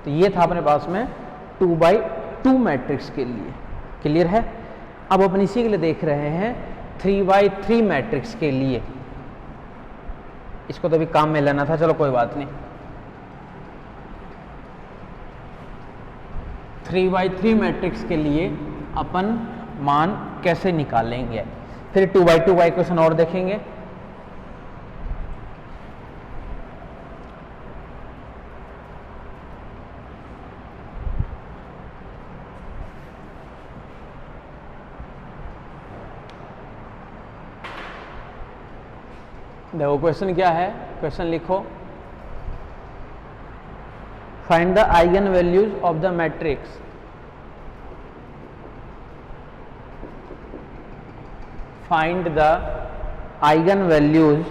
तो ये था अपने पास में 2x2 मैट्रिक्स के लिए। क्लियर है? अब अपन इसी के लिए देख रहे हैं 3x3 मैट्रिक्स के लिए। इसको तो अभी काम में लेना था, चलो कोई बात नहीं। 3x3 मैट्रिक्स के लिए अपन मान कैसे निकालेंगे, फिर 2x2 का इक्वेशन और देखेंगे। देखो क्वेश्चन क्या है, क्वेश्चन लिखो, find the eigen values of the matrix find the eigen values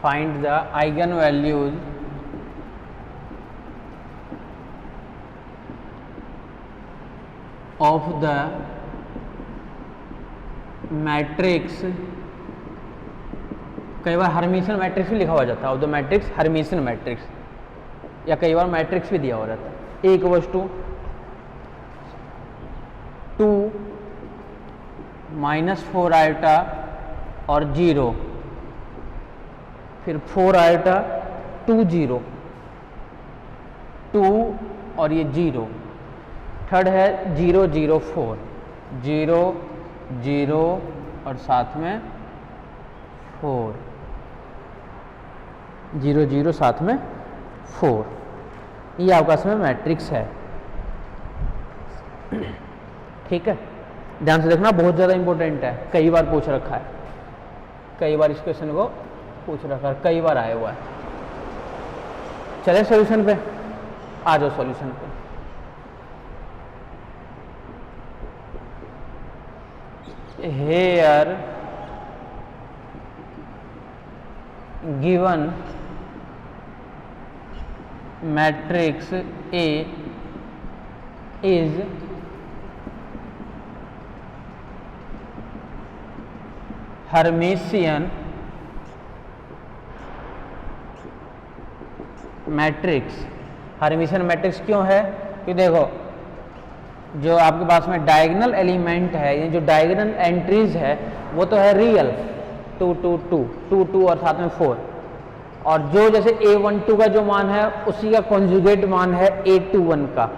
find the eigenvalues of the matrix, कई बार हर्मिशियन मैट्रिक्स भी लिखा हुआ जाता है, of the matrix Hermitian matrix, या कई बार मैट्रिक्स भी दिया हुआ रहता है। एक वस्तु 2 -4 आयोटा और 0, फिर 4 आयोटा 2 0, 2 और ये 0, थर्ड है 0 0 4, 0 0 और साथ में 4, 0 0 साथ में 4, ये आपका में मैट्रिक्स है। ठीक है, ध्यान से देखना, बहुत ज़्यादा इंपॉर्टेंट है, कई बार पूछ रखा है, कई बार इस क्वेश्चन को पूछ रखा है, कई बार आया हुआ है। चले सॉल्यूशन पे, आ जाओ सॉल्यूशन पे। Here given matrix A is Hermitian matrix. Hermitian matrix क्यों है? कि देखो जो आपके पास में डायगोनल एलिमेंट है, ये जो डायगोनल एंट्रीज है वो तो है रियल, 2 2 2 2 2 और साथ में 4, और जो जैसे A12 का जो मान है उसी का कॉन्जुगेट मान है A21 का,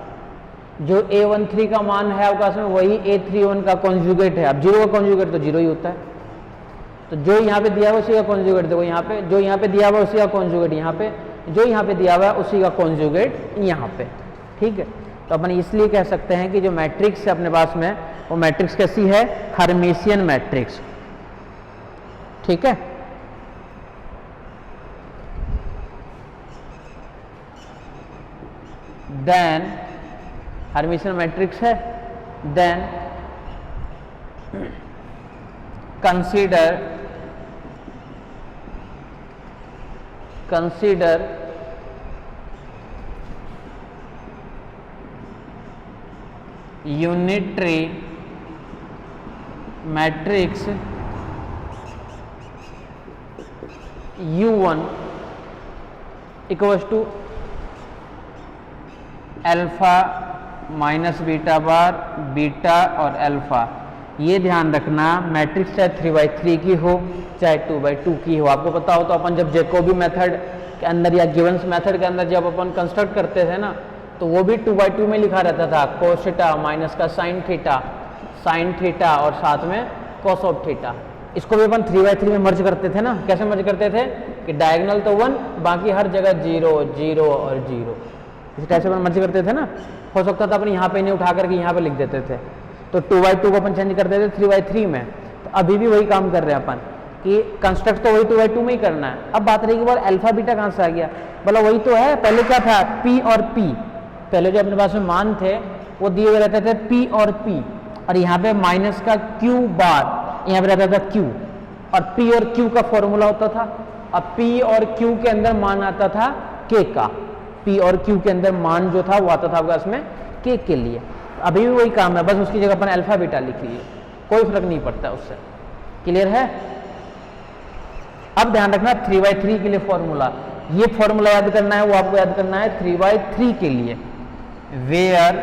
जो A13 का मान है आपके पास में वही A31 का कॉन्जुगेट है। अब 0 का कॉन्जुगेट तो 0 ही होता है, तो जो यहाँ पे दिया हुआ उसी का कॉन्जुगेट, देखो यहाँ पे जो यहाँ पे दिया हुआ उसी का कॉन्जुगेट यहाँ पे, जो यहाँ पे दिया हुआ है उसी का कॉन्जुगेट यहाँ पे। ठीक है, तो अपन इसलिए कह सकते हैं कि जो मैट्रिक्स है अपने पास में वो मैट्रिक्स कैसी है? Hermitian matrix. ठीक है, देन हर्मिशियन मैट्रिक्स है, then consider unitary matrix U1 equals to alpha minus beta bar, beta और अल्फा। ये ध्यान रखना, मैट्रिक्स चाहे 3x3 की हो चाहे 2x2 की हो। आपको पता हो तो अपन जब जैकोबी मेथड के अंदर या गिवंस मेथड के अंदर जब अपन कंस्ट्रक्ट करते थे ना, तो वो भी 2x2 में लिखा रहता था, कोस थीटा माइनस का साइन थीटा और साथ में कॉस ऑफ थीटा। इसको भी अपन 3x3 में मर्ज करते थे ना। कैसे मर्ज करते थे कि डायगोनल तो 1, बाकी हर जगह 0 0 और 0, इस टाइप से अपन मर्ज करते थे ना। हो सकता था अपन यहाँ पे नहीं उठा करके यहाँ पे लिख देते थे, तो 2x2 को अपन चेंज कर देते 3x3 में। तो अभी भी वही काम कर रहे हैं अपन कि कंस्ट्रक्ट तो वही 2x2 में ही करना है। अब बात रही कि बार अल्फा बीटा कहाँ से आ गया? बोला वही तो है, पहले क्या था P और P, पहले जो अपने पास में मान थे वो दिए हुए रहते थे P और P, और यहाँ पे माइनस का Q बार यहाँ पे रहता था Q, और P और Q का फॉर्मूला होता था। अब P और Q के अंदर मान आता था K का, P और Q के अंदर मान जो था वो आता था आपका इसमें K के लिए। अभी भी वही काम है, बस उसकी जगह अपन अल्फा बीटा लिख लिए, कोई फर्क नहीं पड़ता उससे। क्लियर है? अब ध्यान रखना 3/3 के लिए फॉर्मूला, ये फॉर्मूला याद करना है, वो आपको याद करना है 3/3 के लिए, where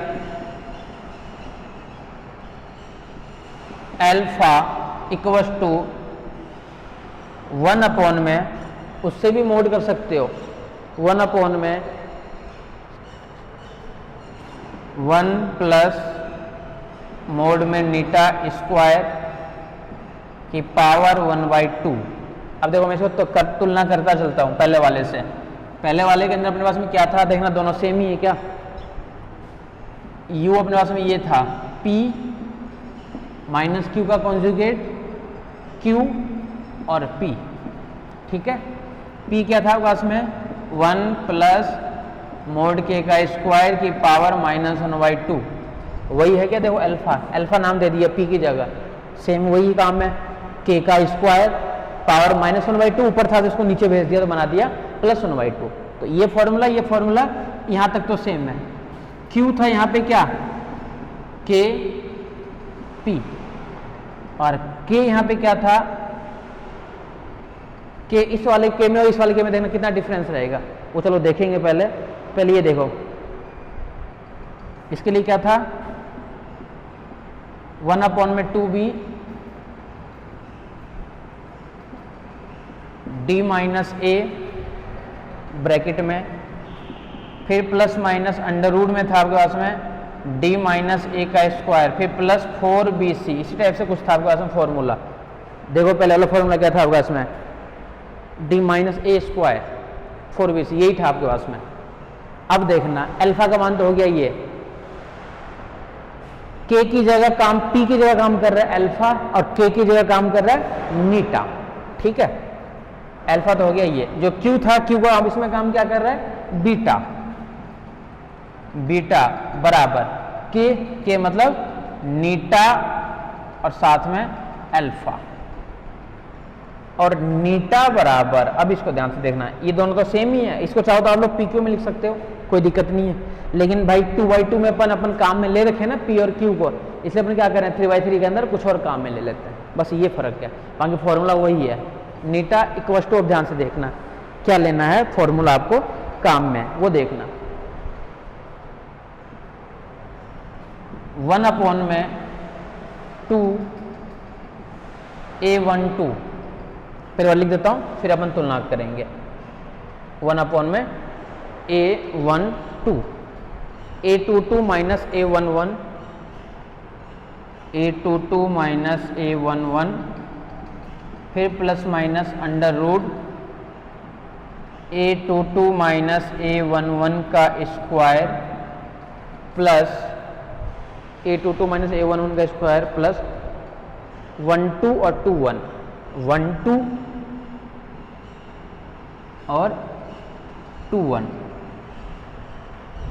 alpha equals to 1 upon में, उससे भी मोड कर सकते हो, 1 अपॉन में 1 प्लस मोड में नीटा स्क्वायर की पावर 1/2। अब देखो मैं इसको तो तुलना करता चलता हूँ पहले वाले से। पहले वाले के अंदर अपने पास में क्या था, देखना दोनों सेम ही है क्या। u अपने पास में ये था p माइनस q का कॉन्जुगेट q और p, ठीक है। p क्या था आपके पास में 1 प्लस मोड k का स्क्वायर की पावर -1/2, वही है क्या, देखो अल्फा, अल्फा नाम दे दिया p की जगह, सेम वही काम है, k का स्क्वायर पावर -1/2 ऊपर था तो इसको नीचे भेज दिया तो बना दिया +1/2। तो ये फॉर्मूला यहाँ तक तो सेम है। q था यहाँ पे क्या, k p, और k यहाँ पे क्या था, k इस वाले k में और इस वाले k में देखना कितना डिफरेंस रहेगा, वो चलो देखेंगे। पहले ये देखो, इसके लिए क्या था 1 अपॉन में 2b d minus a bracket में, फिर प्लस माइनस अंडर रूट में था आपके पास में d माइनस a का स्क्वायर, फिर प्लस 4bc, इसी टाइप से कुछ था आपके पास में फॉर्मूला। देखो पहले वाला फॉर्मूला क्या था आपके पास में, d minus a square 4bc, यही था आपके पास में। अब देखना अल्फा का मान तो हो गया ये, k की जगह काम, p की जगह काम कर रहा है अल्फा और k की जगह काम कर रहा है नीटा, ठीक है। अल्फा तो हो गया ये, जो q था q को अब इसमें काम क्या कर रहा है बीटा, बीटा बराबर k मतलब नीटा और साथ में अल्फा, और नीटा बराबर, अब इसको ध्यान से देखना, ये दोनों तो सेम ही है, इसको चाहो तो आप लोग pq में लिख सकते हो, कोई दिक्कत नहीं है। लेकिन भाई 2/2 में अपन काम में ले रखे ना p और q को, इसलिए अपन क्या करें 3/3 के अंदर कुछ और काम में ले लेते हैं, बस ये फर्क है, बाकी फॉर्मूला वही है। नीटा इक्वल्स टू, ध्यान से देखना क्या लेना है फॉर्मूला आपको काम में, वो देखना 1 अपॉन में 2a12, फिर और लिख देता हूँ, फिर अपन तुलना करेंगे। 1 अपॉन में a12, a22 minus a11, a22 minus a11, फिर plus minus under root a22 minus a11 का square plus a22 minus a11 का स्क्वायर प्लस 12 और 21, 12 और 21।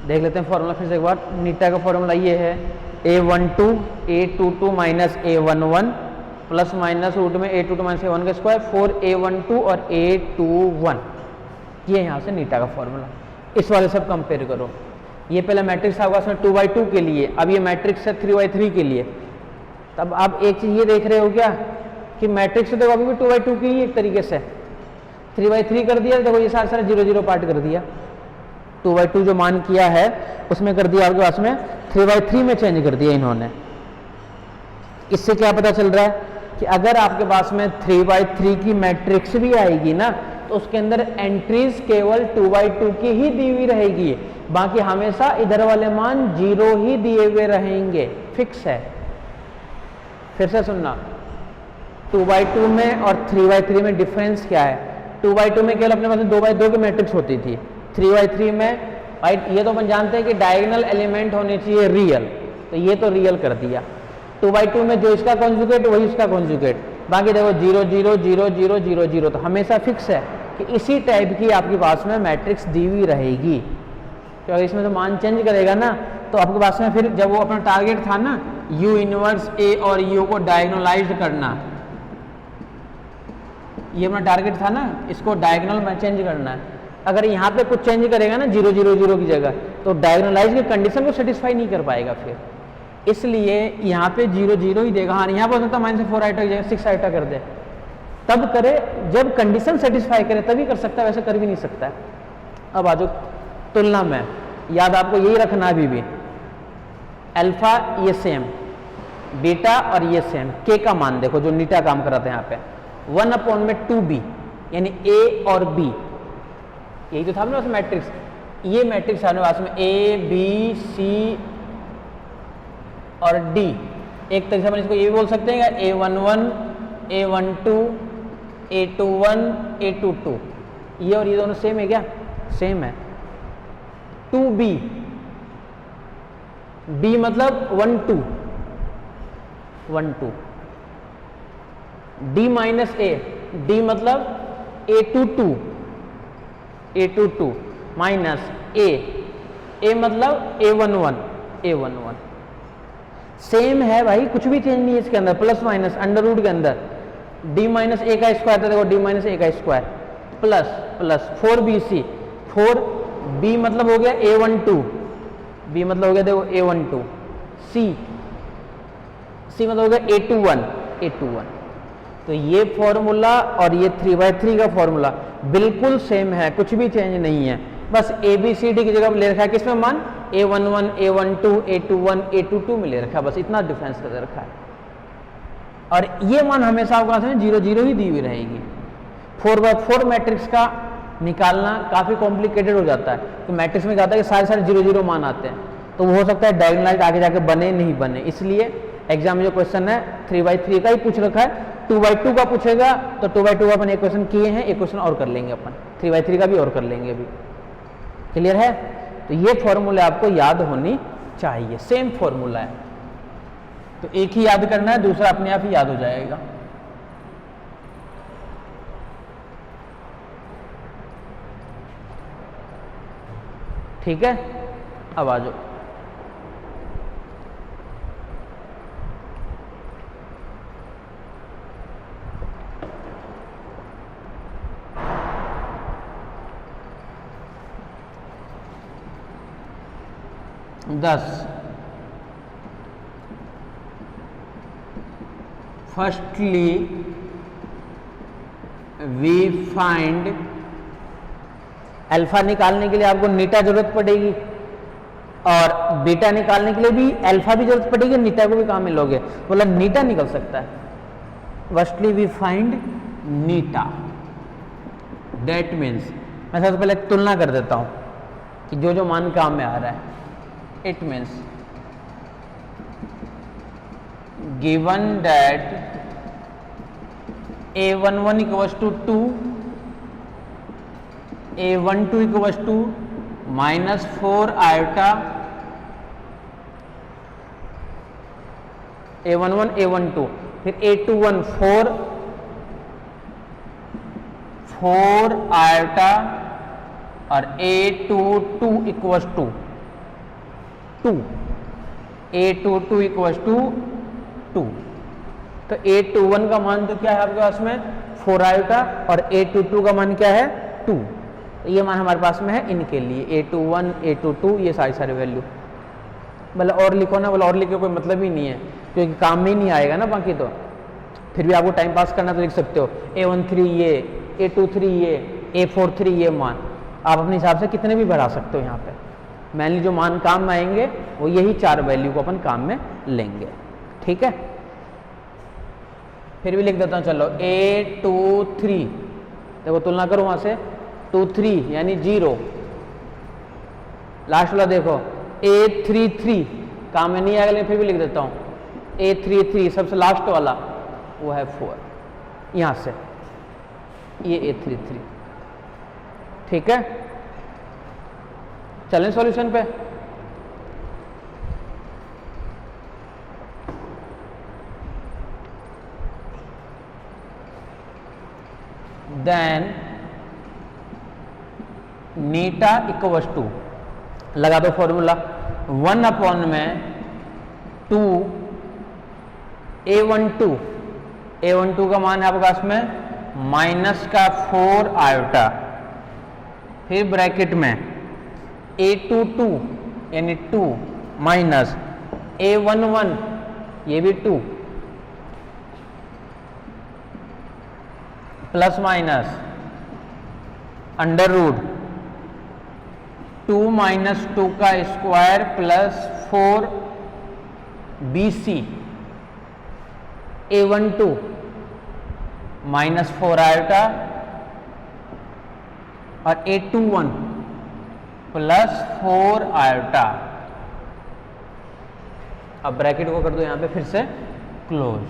देख लेते हैं फॉर्मूला फिर से एक बार। नीटा का फॉर्मूला ये है a12 a22 minus a11 plus minus root में a22 माइनस a1 का स्क्वायर 4a12 और a21, ये यहाँ से नीटा का फॉर्मूला। इस वाले सब कंपेयर करो, ये पहले मैट्रिक्स था उसमें 2/2 के लिए, अब ये मैट्रिक्स है 3/3 के लिए। तब आप एक चीज ये देख रहे हो क्या कि मैट्रिक्स तो अभी भी 2/2 की ही एक तरीके से, 3/3 कर दिया, देखो ये सारा सारा 0 पार्ट कर दिया, 2/2 जो मान किया है उसमें कर दिया आपके पास में 3/3 में चेंज कर दिया इन्होंने। इससे क्या पता चल रहा है कि अगर आपके पास में 3/3 की मैट्रिक्स भी आएगी ना तो उसके अंदर एंट्रीज केवल 2/2 की ही दी हुई रहेगी, बाकी हमेशा इधर वाले मान 0 ही दिए हुए रहेंगे, फिक्स है। फिर से सुनना, 2/2 में और 3/3 में डिफरेंस क्या है। 2/2 में केवल अपने पास 2/2 की मैट्रिक्स होती थी, 3/3 में भाई ये तो अपन जानते हैं कि डायगोनल एलिमेंट होने चाहिए रियल, तो ये तो रियल कर दिया। 2/2 में जो इसका कॉन्जुगेट वही इसका कॉन्जुगेट, बाकी देखो 0 0 0 0 0 0, तो हमेशा फिक्स है कि इसी टाइप की आपके पास में मैट्रिक्स दी हुई रहेगी। तो अगर इसमें तो मान चेंज करेगा ना तो आपके पास में फिर जब वो अपना टारगेट था ना u इनवर्स a और u को डायगोनलाइज करना, ये अपना टारगेट था ना, इसको डायगोनल में चेंज करना है, अगर यहाँ पे कुछ चेंज करेगा ना 0 0 0 की जगह, तो डायगोनलाइज की कंडीशन को सेटिस्फाई नहीं कर पाएगा फिर, इसलिए यहाँ पे 0 0 ही देगा। हाँ, यहाँ पर हो सकता है -4 आइटा की जगह 6 आइटा कर दे, तब करे जब कंडीशन सेटिस्फाई करे तभी कर सकता है, वैसे कर भी नहीं सकता है। अब आ जाओ तुलना में, याद आपको यही रखना अभी भी, अल्फा ये सेम, बीटा और ये सेम, के का मान देखो जो नीटा काम कराते हैं यहाँ पे 1/2b, यानी a और b, यही तो था अपने पास मैट्रिक्स, ये मैट्रिक्स अपने पास में a b c और d। एक तरीके से अपन इसको ये भी बोल सकते हैं a11 a12 a21 a22, ये और ये दोनों सेम है क्या? सेम है। 2b, b मतलब 1 2 1 2, d माइनस a, d मतलब a22 a22 माइनस a मतलब a11 a11, सेम है भाई, कुछ भी चेंज नहीं है इसके अंदर, प्लस माइनस अंडर रूट के अंदर d माइनस a का स्क्वायर था, देखो d माइनस a का square plus plus 4bc, 4b मतलब हो गया a12, b मतलब हो गया देखो a12, c मतलब हो गया a21, तो ये फॉर्मूला और ये 3/3 का फॉर्मूला बिल्कुल सेम है, कुछ भी चेंज नहीं है, बस ABCD की जगह ले रखा है किसमें मान, a11 a12 a21 a22 में ले रखा है, बस इतना डिफरेंस कर रखा है। और ये मान हमेशा आपको 0 0 ही दी हुई रहेगी। 4/4 मैट्रिक्स का निकालना काफ़ी कॉम्प्लिकेटेड हो जाता है, तो मैट्रिक्स में जाता है कि सारे 0 0 मान आते हैं, तो वो हो सकता है डायगोनलाइज आगे जाके बने नहीं बने, इसलिए एग्जाम में जो क्वेश्चन है 3/3 का ही पूछ रखा है। 2/2 का पूछेगा तो 2/2 का अपन एक क्वेश्चन किए हैं, एक क्वेश्चन और कर लेंगे अपन, 3/3 का भी और कर लेंगे अभी। क्लियर है? तो ये फॉर्मूले आपको याद होनी चाहिए, सेम फॉर्मूला है, तो एक ही याद करना है, दूसरा अपने आप ही याद हो जाएगा। ठीक है, अब आ जाओ फर्स्टली वी फाइंड, अल्फा निकालने के लिए आपको नीटा जरूरत पड़ेगी और बीटा निकालने के लिए भी अल्फा भी जरूरत पड़ेगी, नीटा को भी कहाँ मिलोगे, बोला नीटा निकल सकता है। फर्स्टली वी फाइंड नीटा, दैट मीन्स मैं सबसे पहले तुलना कर देता हूं कि जो जो मान काम में आ रहा है। It means given that a11 equals to 2, a12 equals to -4 iota, a11 a12, फिर a21 4 iota और a22 equals to 2, a22 equals to 2, तो a21 का मान तो क्या है आपके पास में 4 आयोटा और a22 का मान क्या है 2, तो ये मान हमारे पास में है इनके लिए a21 a22, ये सारे वैल्यू। बोला और लिखो ना, बोला और लिखे कोई मतलब ही नहीं है, क्योंकि काम में ही नहीं आएगा ना बाकी, तो फिर भी आपको टाइम पास करना तो लिख सकते हो a13 ये, a23 ये, a43 ये मान, आप अपने हिसाब से कितने भी बढ़ा सकते हो। यहाँ पे मेनली जो मान काम में आएंगे वो यही 4 वैल्यू को अपन काम में लेंगे। ठीक है, फिर भी लिख देता हूँ, चलो a23, देखो तुलना करो वहां से 2 3 यानी 0, लास्ट वाला देखो a33 काम में नहीं आएगा, लेकिन फिर भी लिख देता हूँ a33 सबसे लास्ट वाला वो है 4, यहां से ये a33। ठीक है, चलें सॉल्यूशन पे। देन नीटा इक्वल्स टू, लगा दो फॉर्मूला 1 में 2 a12 का मान है आपके पास में -4 आयोटा, फिर ब्रैकेट में a22 यानी 2 माइनस a11 ये भी 2 plus minus under root 2 minus 2 का square plus 4 BC a12 minus 4 iota और a21 प्लस 4 आयोटा। अब ब्रैकेट को कर दो यहां पे फिर से क्लोज,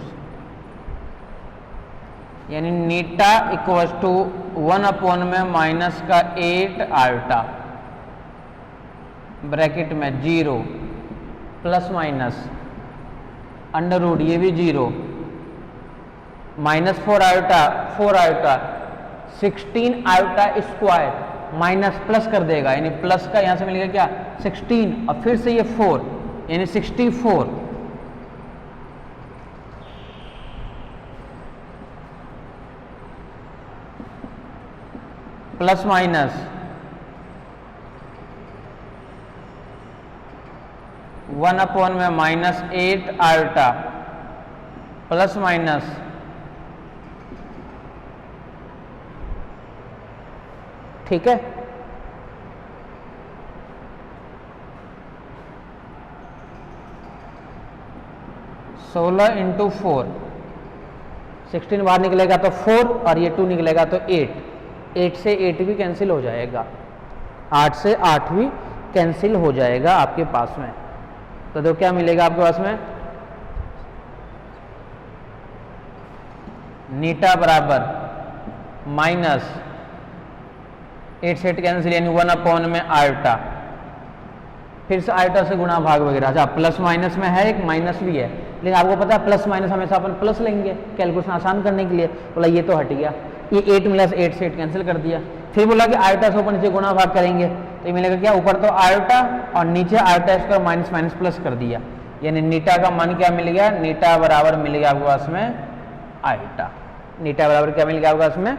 यानी नीटा इक्वल्स टू 1 अपॉन में माइनस का 8 आयोटा ब्रैकेट में 0 प्लस माइनस अंडर रूट ये भी 0 minus 4 iota 16 iota square minus plus कर देगा, यानी प्लस का यहां से मिलेगा क्या 16 और फिर से ये 4 यानी 64 प्लस माइनस 1 अपॉन में माइनस 8 आयोटा प्लस माइनस ठीक है। सोलह इंटू 4 16 बाहर निकलेगा तो 4 और ये 2 निकलेगा तो 8 से 8 भी कैंसिल हो जाएगा, 8 से 8 भी कैंसिल हो जाएगा आपके पास में। तो देखो क्या मिलेगा आपके पास में, नीटा बराबर माइनस 8 से 8 कैंसिल यानी 1 अपॉन में आयोटा, फिर से आयोटा से गुणा भाग वगैरह। अच्छा प्लस माइनस में है एक माइनस भी है, लेकिन आपको पता है प्लस माइनस हमेशा अपन प्लस लेंगे कैलकुलेशन आसान करने के लिए। बोला ये तो हट गया, ये 8 मिला 8 से 8 कैंसिल कर दिया। फिर बोला कि आयोटा से ऊपर नीचे गुणा भाग करेंगे तो ये मिलेगा क्या, ऊपर तो आयोटा और नीचे iota square minus minus plus कर दिया, यानी नीटा का मान क्या मिल गया, नीटा बराबर मिल गया आपके पास में आयोटा। नीटा बराबर क्या मिल गया आपके पास में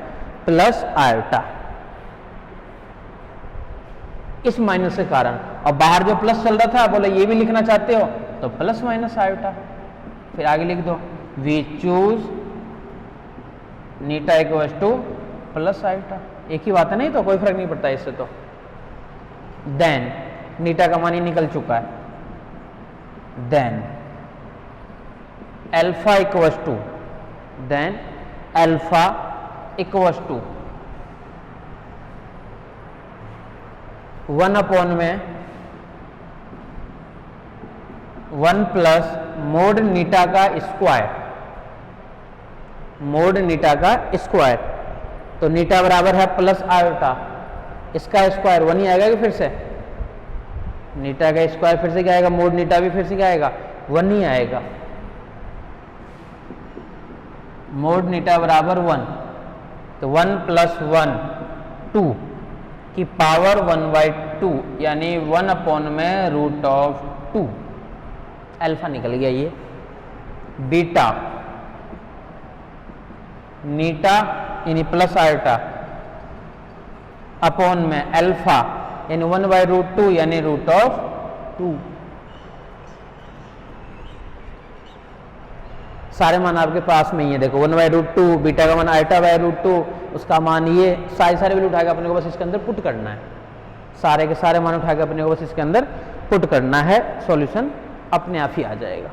प्लस आयोटा इस माइनस के कारण। और बाहर जो प्लस चल रहा था बोले ये भी लिखना चाहते हो तो प्लस माइनस आयोटा, फिर आगे लिख दो वी चूज नीटा इक्वल्स टू प्लस आयोटा, एक ही बात है नहीं तो कोई फर्क नहीं पड़ता इससे। तो देन नीटा का मान ही निकल चुका है, then alpha equals to then alpha equals to 1 upon में 1 प्लस मोड नीटा का स्क्वायर, मोड नीटा का स्क्वायर। तो नीटा बराबर है प्लस आयोटा, इसका स्क्वायर 1 ही आएगा कि फिर से नीटा का स्क्वायर फिर से क्या आएगा, मोड नीटा भी फिर से क्या आएगा 1 ही आएगा। मोड नीटा बराबर 1, तो 1 प्लस 1 2 की पावर 1/2 यानी 1 अपॉन में रूट ऑफ 2 अल्फा निकल गया। ये बीटा नीटा यानी प्लस आयोटा अपॉन में अल्फा यानी 1/√2 यानी रूट ऑफ 2। सारे मान आपके पास में ही है, देखो 1/√2 बीटा का मान आयोटा/√2 उसका मान ये सारे वैल्यू उठाकर अपने को बस इसके अंदर पुट करना है, सारे के सारे मान उठाकर अपने को बस इसके अंदर पुट करना है, सॉल्यूशन अपने आप ही आ जाएगा।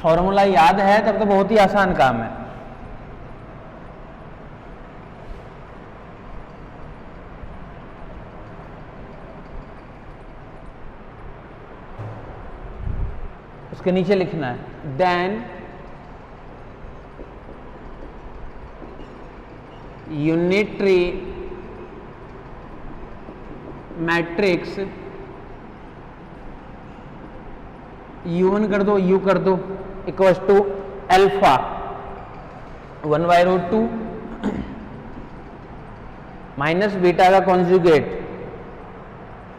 फॉर्मूला याद है तब तो बहुत ही आसान काम है। उसके नीचे लिखना है देन यूनिटरी मैट्रिक्स U1 कर दो, U कर दो equals to alpha 1/√2 minus beta का कॉन्जुगेट,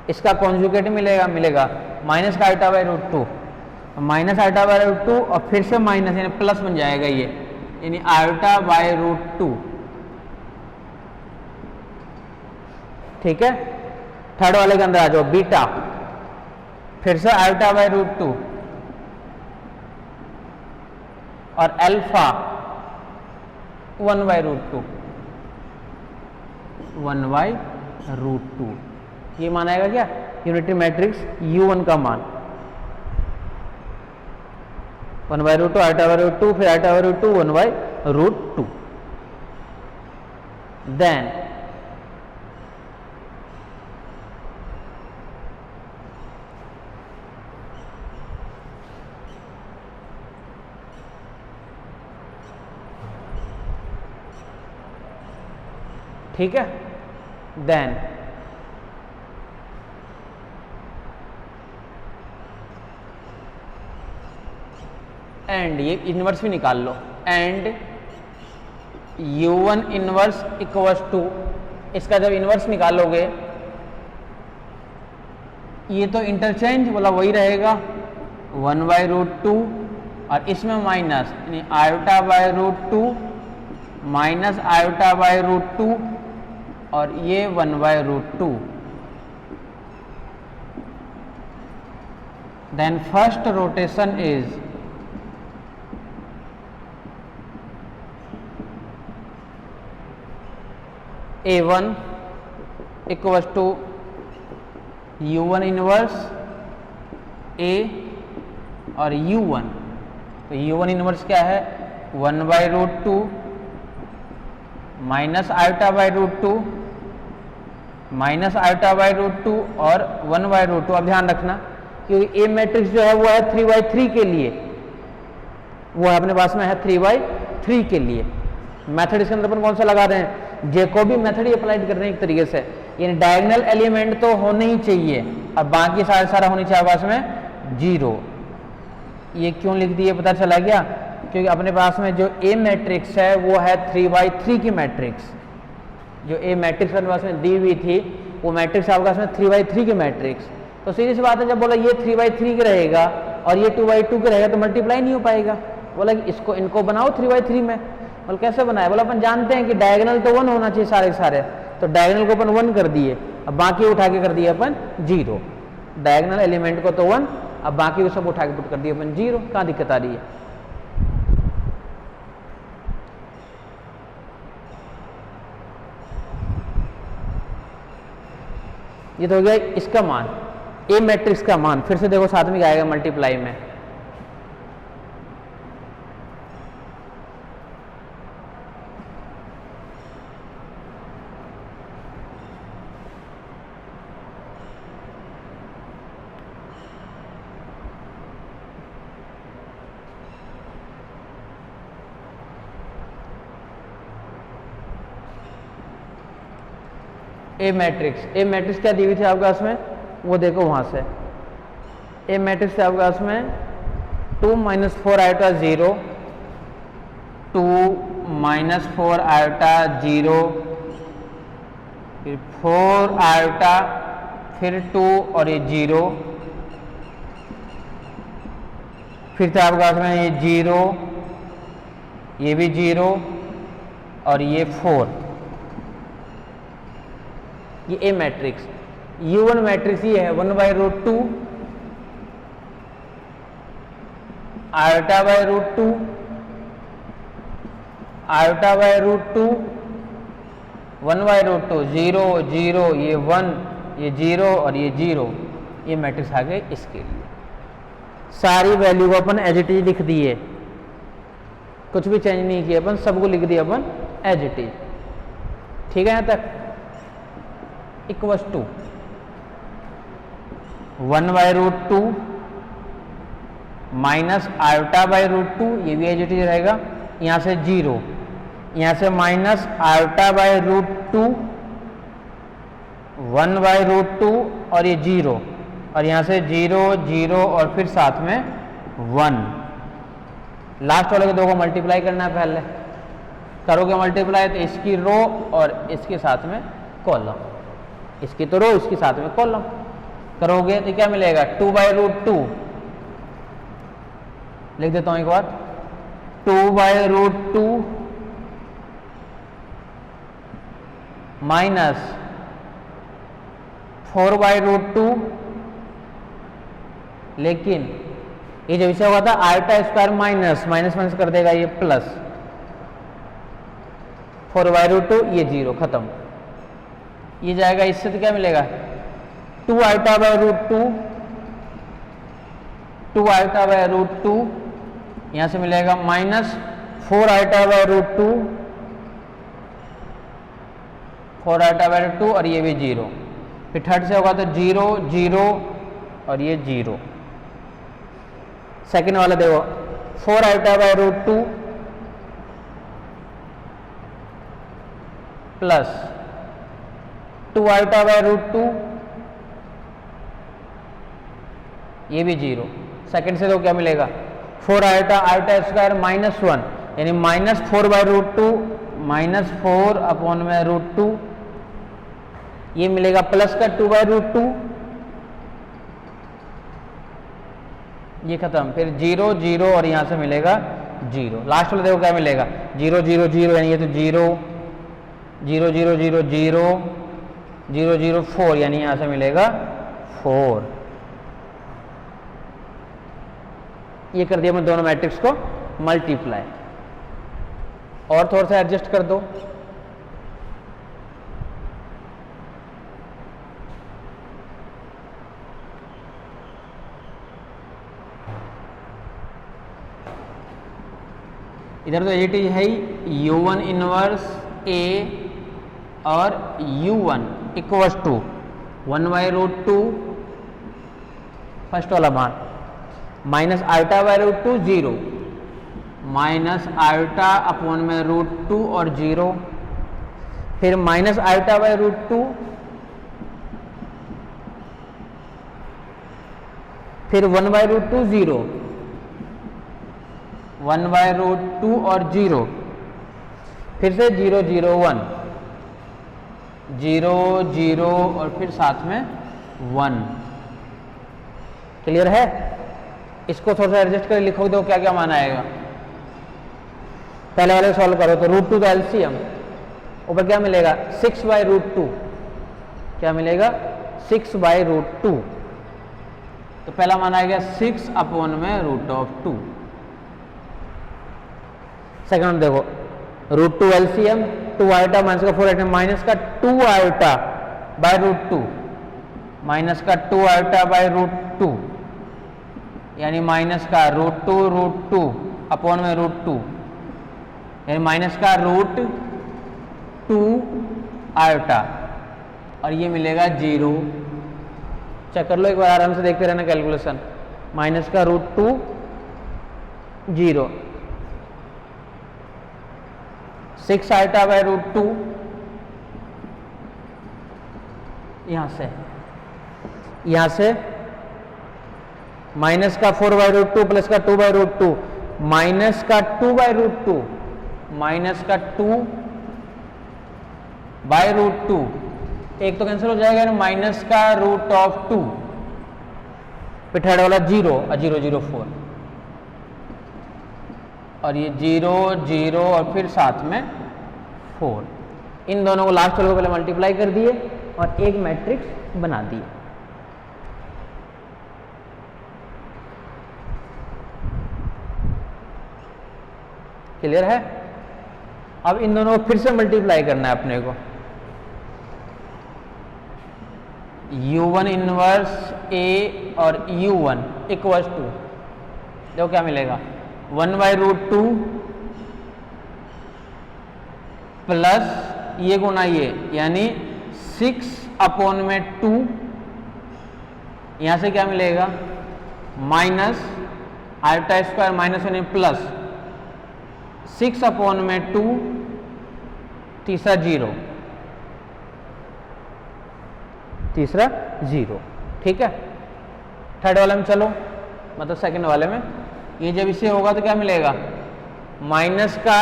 इसका कॉन्जुगेट मिलेगा माइनस का आयोटा/√2 माइनस आयोटा/√2 और फिर से माइनस यानी प्लस बन जाएगा ये, यानी आयोटा बाय रूट 2। ठीक है, थर्ड वाले के अंदर आ जाओ, बीटा फिर से आयोटा बाय रूट 2 और alpha 1 by root 2, 1 by root 2। ये मानेगा क्या, यूनिटरी मैट्रिक्स U1 का मान 1 by root 2, iota by root 2, फिर iota by root 2, 1 by root 2। Then ठीक है, देन एंड ये इनवर्स भी निकाल लो, and U1 inverse equals to, इसका जब इनवर्स निकालोगे ये तो इंटरचेंज बोला वही रहेगा 1 बाय रूट 2 और इसमें माइनस यानी iota by root 2 minus iota by root 2 और ये 1 by root 2। Then first rotation is A1 equals to U1 inverse A और U1, तो U1 इनवर्स क्या है 1 by root 2 minus iota by root 2 minus iota by root 2 और 1 by root 2। अब ध्यान रखना क्योंकि ए मैट्रिक्स जो है वो है 3 बाई 3 के लिए, वो अपने पास में है 3 बाई 3 के लिए। मेथड इसके अंदर अपन कौन सा लगा रहे हैं, जैकोबी मेथड ही अप्लाइड कर रहे हैं एक तरीके से, यानी डायगोनल एलिमेंट तो होने ही चाहिए और बाकी सारा होनी चाहिए पास में 0। ये क्यों लिख दिए पता चला क्या, क्योंकि अपने पास में जो ए मैट्रिक्स है वो है 3 बाई 3 की मैट्रिक्स, जो ए मैट्रिक्स अपने पास में दी हुई थी वो मैट्रिक्स आपके पास में 3 बाई 3 की मैट्रिक्स। तो सीधी सी बात है, जब बोला ये 3 बाई 3 का रहेगा और ये 2 बाई 2 का रहेगा तो मल्टीप्लाई नहीं हो पाएगा। बोला कि इसको इनको बनाओ 3 बाई 3 में। बोला कैसे बनाए, बोला अपन जानते हैं कि डायगोनल तो 1 होना चाहिए सारे के सारे, तो डायगोनल को अपन 1 कर दिए, अब बाकी उठा के कर दिए अपन 0। डायगोनल एलिमेंट को तो 1, अब बाकी को सब उठा के पुट कर दिए अपन 0। कहाँ दिक्कत आ रही है, ये तो हो गया इसका मान, ए मैट्रिक्स का मान। फिर से देखो साथ में क्या आएगा मल्टीप्लाई में, ए मैट्रिक्स क्या दी हुई थी आपके पास में, वो देखो वहां से ए मैट्रिक्स आपके पास में 2 माइनस 4 आयोटा 0, 2 माइनस 4 आयोटा 0, फिर 4 आयोटा, फिर 2 और ये 0, फिर था आपके पास में ये 0, ये भी 0 और ये 4। ये ए मैट्रिक्स, U1 मैट्रिक्स ये है 1 by root 2 iota by root 2 iota by root 2 1 by root 2, 0 0, ये 1, ये 0 और ये 0। ये मैट्रिक्स आ गए इसके लिए। सारी वैल्यू को अपन एज इट इज लिख दिए, कुछ भी चेंज नहीं किया अपन, सबको लिख दिया अपन एज इट इज। ठीक है, यहां तक equals to 1 by root 2 minus iota by root 2, ये भी एज इट इज रहेगा। यहां से 0, यहां से minus iota by root 2, 1 by root 2 और ये 0, और यहां से 0 0 और फिर साथ में 1। लास्ट वाले के दो को मल्टीप्लाई करना है, पहले करोगे मल्टीप्लाई तो इसकी रो और इसके साथ में कॉलम, इसकी तो रो इसके साथ में कॉलम करोगे तो क्या मिलेगा 2 बाय रूट 2। लिख देता हूं एक बार, 2/√2 माइनस 4/√2, लेकिन ये जब इसे होगा था eta square minus minus minus कर देगा ये प्लस 4/√2, ये 0 खत्म। ये जाएगा, इससे तो क्या मिलेगा 2i/√2, 2i/√2, यहां से मिलेगा माइनस 4i/√2, 4i/√2 और ये भी 0। फिर थर्ड से होगा तो 0 0 और ये 0। सेकेंड वाला देखो 4i/√2 प्लस 2i/√2, ये भी 0। सेकेंड से तो क्या मिलेगा 4i स्क्वायर माइनस 1 यानी माइनस 4/√2 माइनस 4/√2, ये मिलेगा प्लस का 2/√2, ये खत्म। फिर 0 0 और यहां से मिलेगा 0। लास्ट वाला देखो क्या मिलेगा 0 0 0 यानी ये तो 0 0 0 0 0 0 0 4 यानी यहां से मिलेगा 4। ये कर दिया मैं दोनों मैट्रिक्स को मल्टीप्लाई। और थोड़ा सा एडजस्ट कर दो, इधर तो एट है ही u1 इनवर्स a और u1 इक्वल्स टू 1/√2 फर्स्ट वाला मान माइनस i/√2 0 माइनस i/√2 और 0, फिर माइनस i/√2, फिर 1/√2 0 1/√2 और 0, फिर से 0 0 1 0 0 और फिर साथ में 1। क्लियर है? इसको थोड़ा सा एडजस्ट कर लिखो तो क्या क्या मान आएगा। पहले वाले सॉल्व करो तो √2 का एलसीएम ऊपर क्या मिलेगा 6/√2, क्या मिलेगा 6/√2, तो पहला मान आएगा 6/√2। सेकंड देखो √2 एलसीएम 2i माइनस का 4i माइनस का 2i/√2 माइनस का 2i/√2 यानी माइनस का √2 अपॉन में √2 यानी माइनस का √2i और ये मिलेगा 0। चेक कर लो एक बार, आराम से देखते रहना कैलकुलेशन। माइनस का √2 0 6i/√2 यहां से माइनस का 4/√2 प्लस का 2/√2 माइनस का 2/√2 माइनस का 2/√2 एक तो कैंसिल हो जाएगा ना, माइनस का √2 फिर थर्ड वाला 0 और 0 0 4 और ये 0 0 और फिर साथ में 4। इन दोनों को लास्ट वाले को पहले मल्टीप्लाई कर दिए और एक मैट्रिक्स बना दिए। क्लियर है? अब इन दोनों को फिर से मल्टीप्लाई करना है अपने को। u1 इनवर्स a और u1 इक्वल्स टू देखो क्या मिलेगा 1/√2 प्लस ये गुना ये यानी 6/2 यहां से क्या मिलेगा माइनस i² माइनस यानी प्लस 6/2 तीसरा 0 ठीक है। थर्ड वाले में चलो, मतलब सेकंड वाले में ये जब इसे होगा तो क्या मिलेगा माइनस का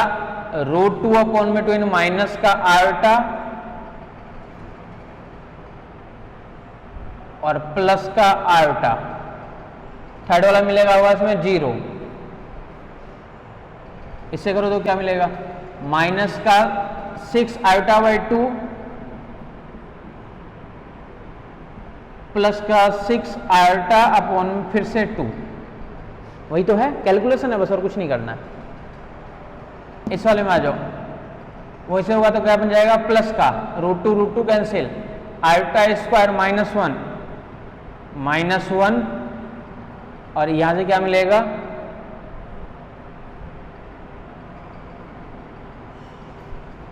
√2/2 माइनस का आर्टा और प्लस का आर्टा। थर्ड वाला मिलेगा होगा इसमें 0 इससे करो तो क्या मिलेगा, माइनस का 6 आयोटा बाई 2 प्लस का 6 आयोटा अपॉन फिर से 2, वही तो है, कैलकुलेशन है बस, और कुछ नहीं करना है। इस वाले में आ जाओ, वैसे होगा तो क्या बन जाएगा, प्लस का root two cancel, iota square minus one और यहां से क्या मिलेगा,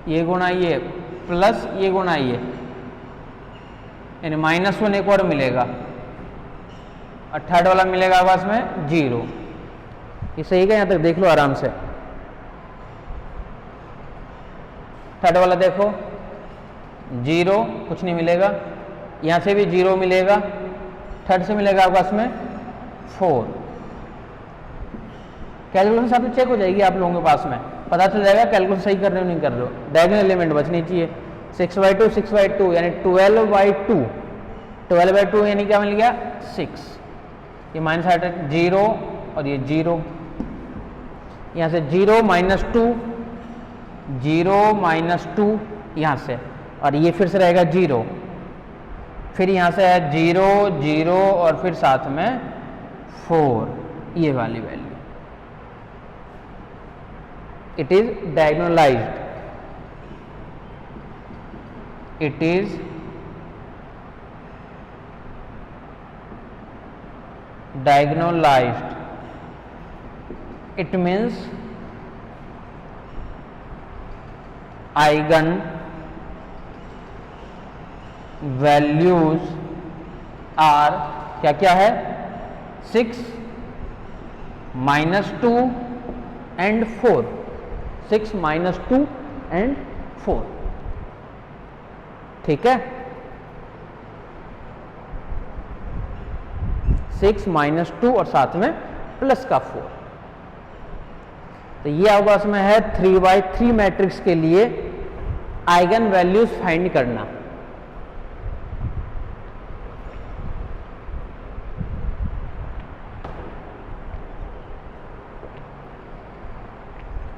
ये गुणा ये प्लस ये गुणा ये, यानी -1 एक और मिलेगा और थर्ड वाला मिलेगा बस में 0। ये सही है, यहां तक देख लो आराम से। थर्ड वाला देखो 0 कुछ नहीं मिलेगा, यहां से भी 0 मिलेगा, थर्ड से मिलेगा आपस में 4। कैलकुलेशन साथ चेक हो जाएगी आप लोगों के पास में, पता चल जाएगा कैलकुलेशन सही कर रहे हो नहीं कर रहे हो। डायगोनल एलिमेंट बचनी चाहिए, 6/2 यानी 12/2, 12/2 यानी क्या मिल गया 6, ये माइनस 0 और ये 0, यहाँ से 0 -2 0 -2 यहाँ से, और ये फिर से रहेगा 0, फिर यहाँ से है 0 0 और फिर साथ में 4, ये वाली value. It is diagonalized, it is diagonalized, it means eigen values are क्या क्या है, 6 -2 and 4, 6 -2 and 4, ठीक है, 6 -2 और साथ में प्लस का 4। तो ये आपके पास में है 3/3 मैट्रिक्स के लिए आइगन वैल्यूज फाइंड करना।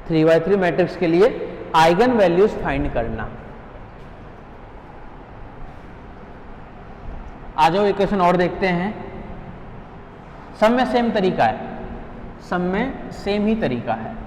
थ्री बाई थ्री मैट्रिक्स के लिए आइगन वैल्यूज फाइंड करना। आ जाओ एक क्वेश्चन और देखते हैं। सब में सेम तरीका है, सब में सेम ही तरीका है।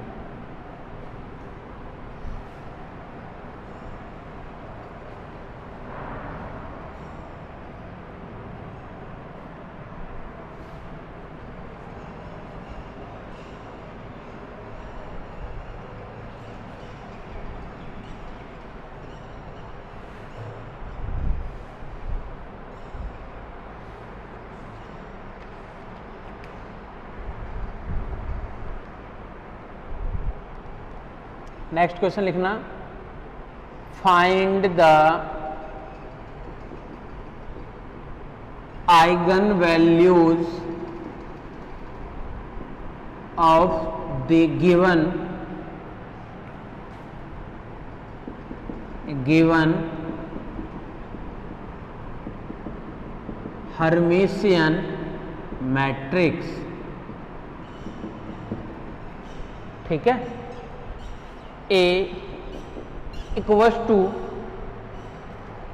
नेक्स्ट क्वेश्चन लिखना, find the eigen values of the given Hermitian matrix. ठीक है, A equals to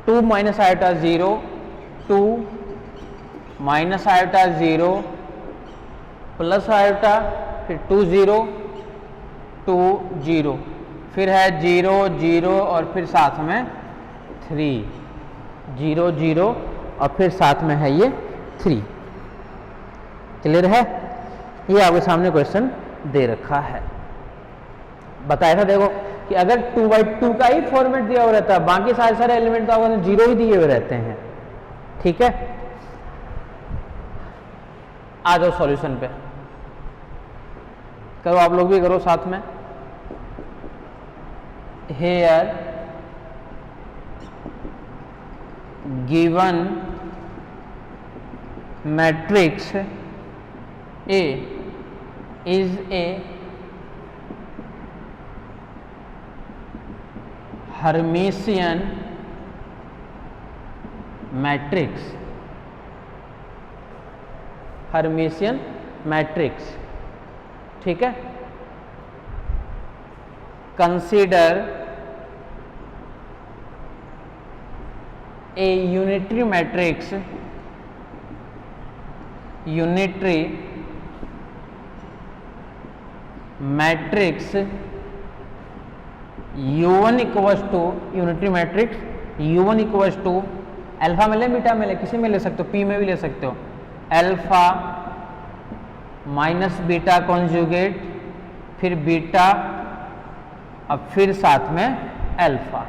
2 minus iota 0, 2 minus iota 0 plus iota, फिर 2 0 2 0, फिर है 0 0 और फिर साथ में 3, 0 0 और फिर साथ में है ये 3। क्लियर है? ये आपके सामने क्वेश्चन दे रखा है। बताया था देखो कि अगर 2/2 का ही फॉर्मेट दिया हुआ रहता है, बाकी सारे एलिमेंट तो आपको 0 ही दिए हुए रहते हैं। ठीक है, आ जाओ सॉल्यूशन पे, करो आप लोग भी करो साथ में। Here given matrix A is a Hermitian matrix. Hermitian matrix, ठीक है। consider a unitary matrix U1 equals to unitary matrix U1 equals to alpha में ले बीटा में ले, किसी में ले सकते हो, P में भी ले सकते हो, अल्फा माइनस बीटा कॉन्जुगेट, फिर बीटा, अब फिर साथ में अल्फा।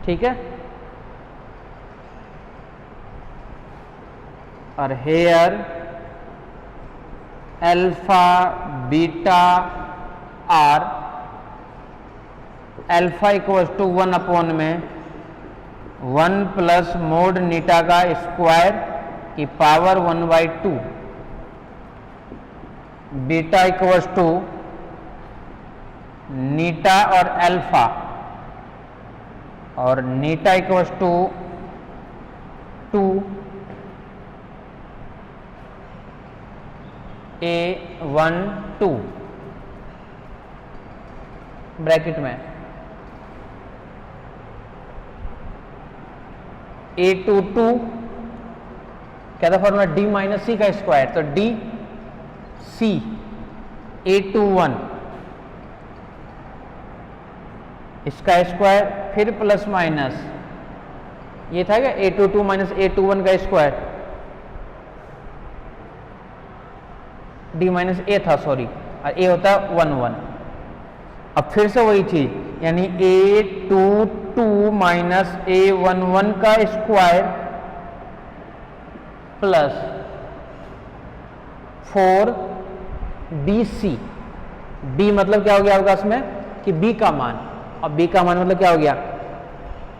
ठीक है, और here alpha beta are, alpha equals to 1 upon में 1 प्लस मोड नीटा का स्क्वायर की पावर 1/2, बीटा इक्वल्स टू नीटा और अल्फा, और नीटा इक्वल्स टू 2 A12 ब्रैकेट में, A22 क्या था फॉर्मूला, D माइनस सी का स्क्वायर, तो D C, A21 इसका स्क्वायर, फिर प्लस माइनस, ये था क्या A22 माइनस A21 का स्क्वायर, D माइनस A था, सॉरी, और A होता है 1 1। अब फिर से वही चीज, यानी A22 माइनस A11 का स्क्वायर प्लस 4BC, D मतलब क्या हो गया आपका इसमें कि B का मान, और B का मान मतलब क्या हो गया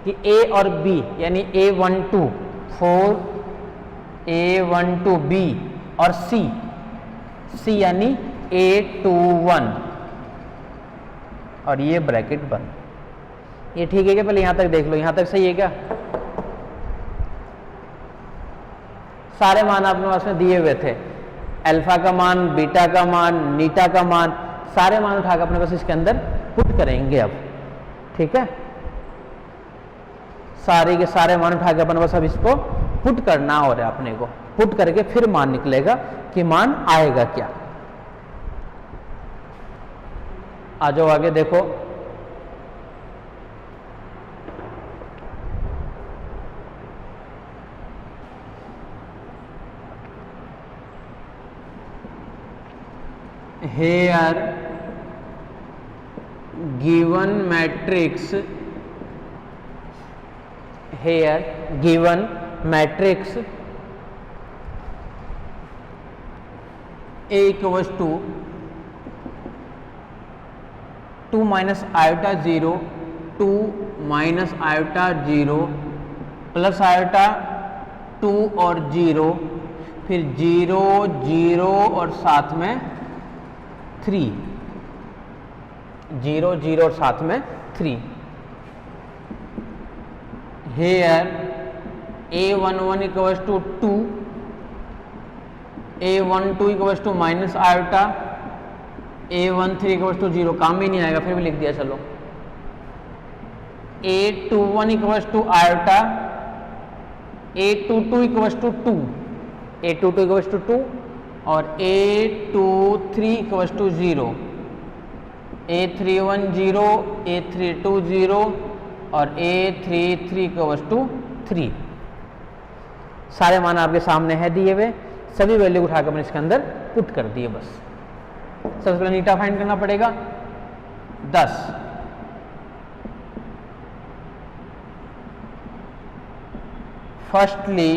कि A और B यानी A12 4 A12 B और C यानी A21, और ये ब्रैकेट बंद। ये ठीक है क्या, पहले यहां तक देख लो, यहां तक सही है क्या, सारे मान आपने पास में दिए हुए थे, अल्फा का मान, बीटा का मान, नीटा का मान, सारे मान उठाकर अपने पास इसके अंदर पुट करेंगे अब। ठीक है, सारे के सारे मान उठाकर अपने पास अब इसको पुट करना हो रहा है, अपने को पुट करके फिर मान निकलेगा कि मान आएगा क्या। आ जाओ आगे देखो, here given matrix, here given matrix A equals to 2 minus iota 0, 2 minus iota 0 plus iota 2 और 0, फिर 0 0 और साथ में 3, 0 0 और साथ में 3। Here A11 equals to 2, A12 equals to minus iota, A13 equals to 0, काम भी नहीं आएगा फिर भी लिख दिया चलो। A21 equals to iota, A22 equals to 2, A22 equals to 2 और A23 equals to 0, A31 0, A32 0 और A33 इक्वल्स टू 3। सारे मान आपके सामने है दिए हुए, सभी वैल्यू उठाकर मैंने इसके अंदर पुट कर दिए। बस सबसे पहले नीटा फाइंड करना पड़ेगा 10, firstly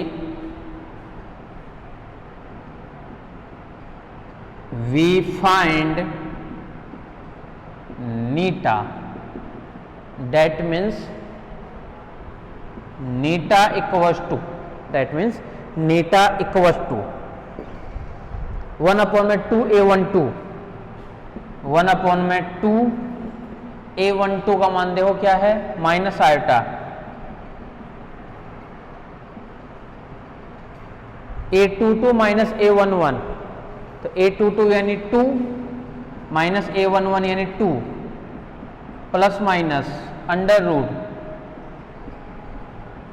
we find neta, that means neta equals to, that means neta equals to 1 upon में 2 A12, 1 अपॉन में 2 A12 का मान देखो क्या है, minus iota, A22 minus A11, तो A22 यानी 2 माइनस A11 यानी 2 प्लस माइनस अंडर रूट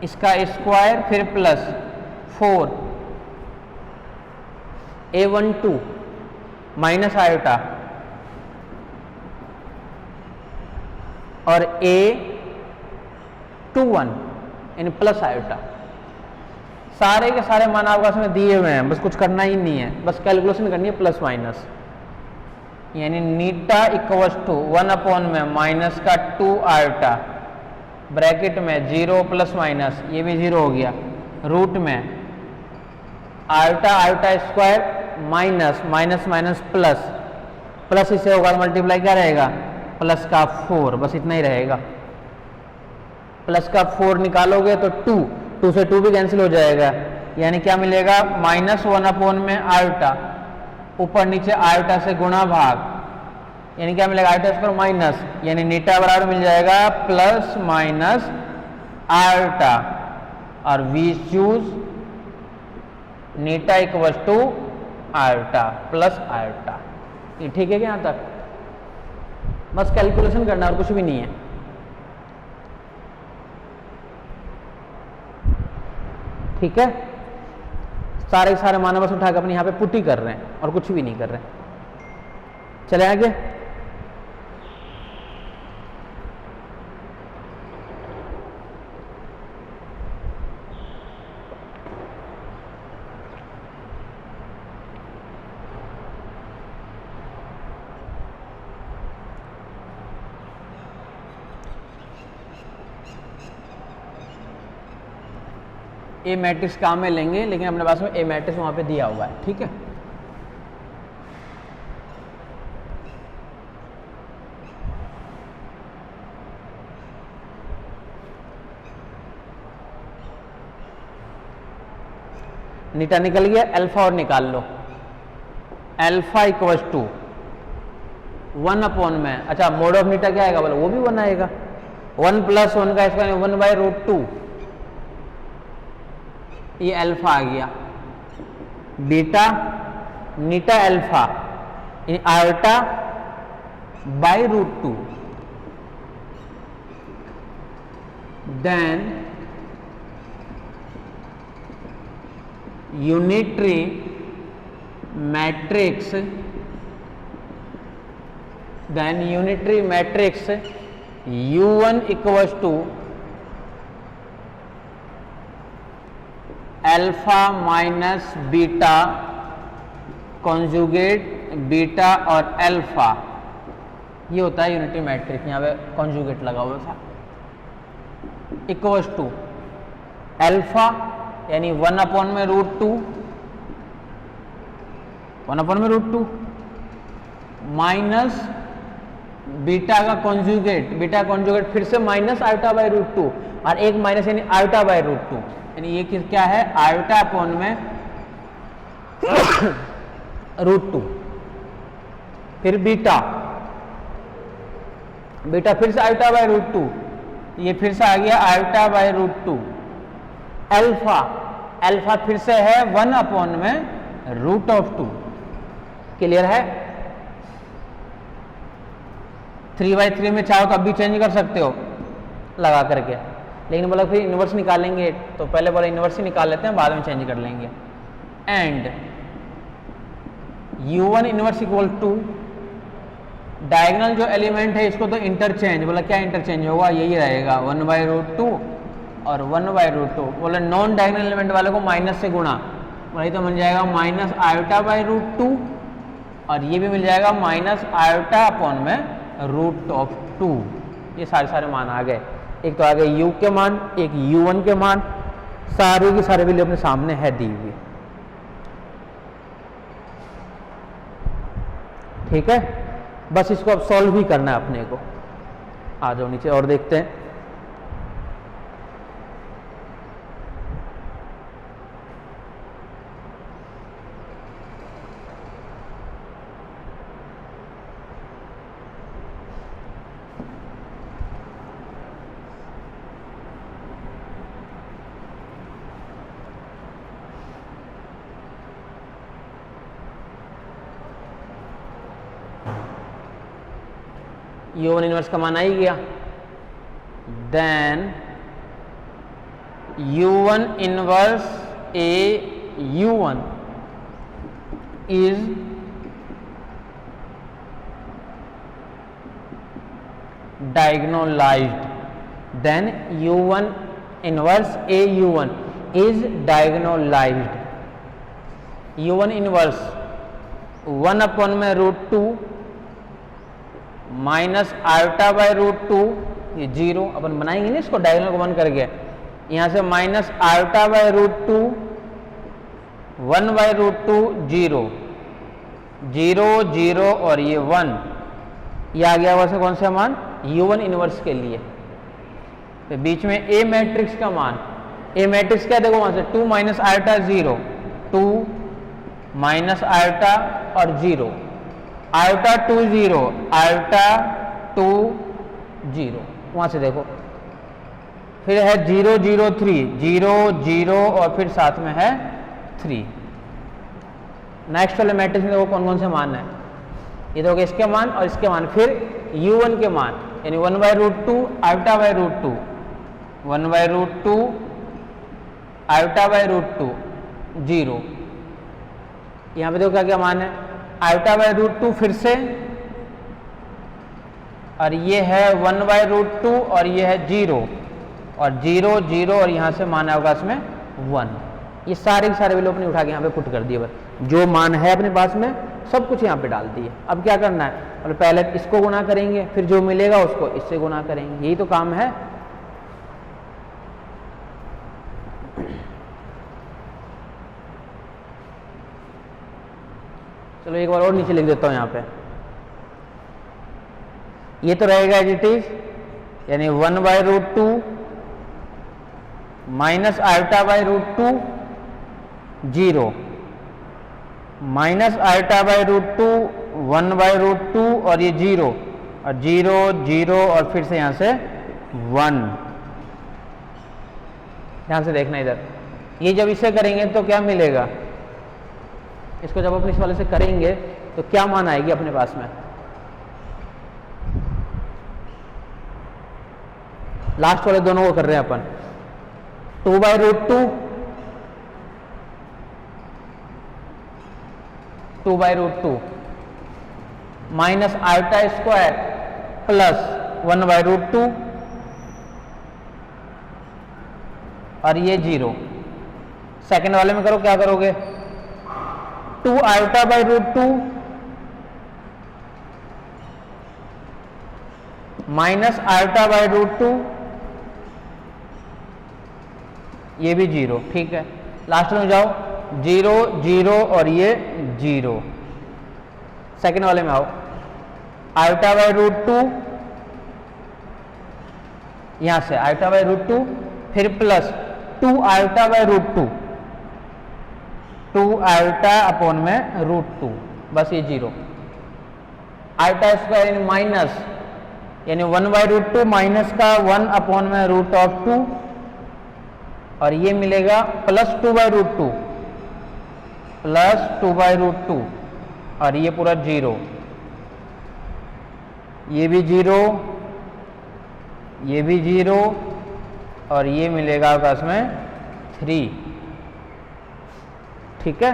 इसका स्क्वायर फिर प्लस 4 A12 माइनस आयोटा और A21 यानी प्लस आयोटा। सारे के सारे मान आपको इसमें दिए हुए हैं, बस कुछ करना ही नहीं है, बस कैलकुलेशन करनी है प्लस माइनस। यानी नीटा इक्वल्स टू 1 में माइनस का 2 आयोटा ब्रैकेट में 0 प्लस माइनस ये भी 0 हो गया, रूट में iota iota square minus minus minus plus plus इससे होगा मल्टीप्लाई क्या रहेगा प्लस का 4, बस इतना ही रहेगा। प्लस का 4 निकालोगे तो 2 से 2 भी कैंसिल हो जाएगा, यानी क्या मिलेगा माइनस 1 में आयोटा ऊपर नीचे आयोटा से गुणा भाग, यानी क्या मिलेगा आयोटा स्क्वायर माइनस, यानी नीटा बराबर मिल जाएगा प्लस माइनस आयोटा और वी चूज नीटा equal to iota plus iota. ये ठीक है क्या यहां तक? बस कैलकुलेशन करना और कुछ भी नहीं है। ठीक है, सारे सारे माना बस उठाकर अपने यहां पे पुट्टी कर रहे हैं और कुछ भी नहीं कर रहे हैं। चले आगे। ए मैट्रिक्स काम में लेंगे, लेकिन अपने पास में ए मैट्रिक्स वहां पे दिया हुआ है। ठीक है, नीटा निकल गया, अल्फा और निकाल लो। अल्फा इक्वल्स टू 1 में, अच्छा मोड ऑफ नीटा क्या आएगा बोलो, वो भी 1 आएगा। 1 प्लस 1 का स्क्वायर 1/√2, ये अल्फा आ गया। बीटा नीटा alpha iota /√2, then unitary matrix, U1 equals to alpha minus beta conjugate beta और अल्फा, ये होता है यूनिटरी मैट्रिक्स। यहाँ पे कॉन्जुगेट लगा हुआ था। इक्वल्स टू अल्फा यानी 1/√2, 1/√2 माइनस बीटा का कॉन्जुगेट, बीटा कॉन्जुगेट फिर से माइनस आयोटा/√2 और एक माइनस यानी आयोटा/√2, यानी ये क्या है आयोटा अपॉन में √2, फिर बीटा फिर से आयोटा/√2, ये फिर से आ गया आयोटा/√2, अल्फा फिर से है 1 में √2। क्लियर है? 3/3 में चाहो तो अब भी चेंज कर सकते हो लगा करके, लेकिन बोला फिर इनवर्स निकालेंगे तो पहले बोला इनवर्स ही निकाल लेते हैं, बाद में चेंज कर लेंगे। And U1 inverse equal to diagonal जो एलिमेंट है इसको तो इंटरचेंज, बोला क्या इंटरचेंज होगा, यही रहेगा 1/√2 और 1/√2। बोला नॉन डायगोनल एलिमेंट वाले को माइनस से गुणा, वही तो बन जाएगा माइनस आयोटा/√2 और ये भी मिल जाएगा माइनस आयोटा अपॉन में √2। ये सारे मान आ गए। एक तो आ गए U के मान, एक U1 के मान, सारे की सारे वैल्यू अपने सामने है दी हुई। ठीक है, बस इसको अब सॉल्व ही करना है अपने को। आ जाओ नीचे और देखते हैं। U1 इनवर्स का मान आ ही गया। Then U1 inverse A U1 is diagonalized. Then U1 inverse A U1 is diagonalized. U1 inverse 1 upon में √2 माइनस आयोटा बाय √2, ये 0 अपन बनाएंगे ना इसको डायगोनल को 1 करके, यहाँ से माइनस आयोटा बाय √2 1 बाय √2 0 0 0 और ये 1, ये आ गया वैसे कौन सा मान U1 इनवर्स के लिए। तो बीच में A मैट्रिक्स का मान, A मैट्रिक्स क्या देखो वहां से 2 माइनस आयोटा 0 2 माइनस आयोटा और 0 आयोटा 2 0 आयोटा 2 0, वहां से देखो फिर है 0 0 3 0 0 और फिर साथ में है 3। नेक्स्ट वाले मैट्रिक्स में देखो कौन कौन से मान है, ये देखो इसके मान और इसके मान, फिर U1 के मान यानी 1 by √2 iota by √2 1 by √2 iota by √2 0। यहाँ पे देखो क्या क्या मान है, आयोटा बाय √2 फिर से, और ये है 1 बाय √2 और ये है 0 और 0 0 और यहाँ से मान आएगा इसमें 1। ये सारे के सारे वैल्यू अपने उठा के यहाँ पे पुट कर दिए, बस जो मान है अपने पास में सब कुछ यहाँ पे डाल दिए। अब क्या करना है, और पहले इसको गुना करेंगे फिर जो मिलेगा उसको इससे गुना करेंगे, यही तो काम है। चलो एक बार और नीचे लिख देता हूं यहाँ पे, ये तो रहेगा एज इट इज, यानी 1 by √2 minus iota by √2 0 minus iota by √2 1 by √2 और ये 0 और 0 0 और फिर से यहां से 1। ध्यान से देखना इधर, ये जब इसे करेंगे तो क्या मिलेगा, इसको जब अपने इस वाले से करेंगे तो क्या मान आएगी अपने पास में, लास्ट वाले दोनों को कर रहे हैं अपन, 2 by √2 2 by √2 minus iota square plus 1 by √2 और ये 0। सेकंड वाले में करो, क्या करोगे, 2 iota by √2 minus iota by √2, ये भी 0, ठीक है। लास्ट में जाओ 0 0 और ये 0। सेकंड वाले में आओ, आयोटा बाय √2 यहां से आयोटा बाय √2 फिर plus 2 iota by √2 2 iota upon में √2, बस ये 0। आयोटा स्क्वायर यानी माइनस, यानी 1 बाय √2 माइनस का 1 अपॉन में √2 और ये मिलेगा प्लस 2 बाय √2 प्लस 2 बाय √2 और ये पूरा 0, ये भी 0 ये भी 0 और ये मिलेगा आपस में 3, ठीक है।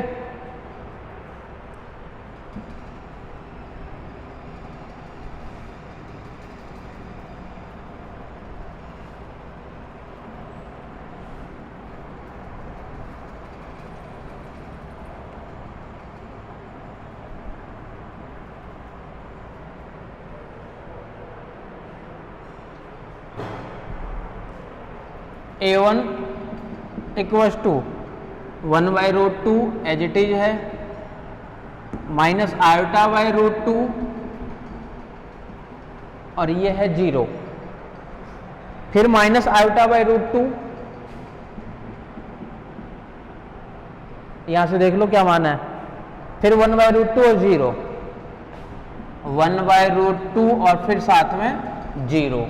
A1 equals to 1 by √2 as it is है, माइनस आयोटा बाय √2 और ये है 0, फिर माइनस आयोटा बाय √2, यहां से देख लो क्या माना है, फिर 1 बाय √2 और 0 1 बाय √2 और फिर साथ में 0,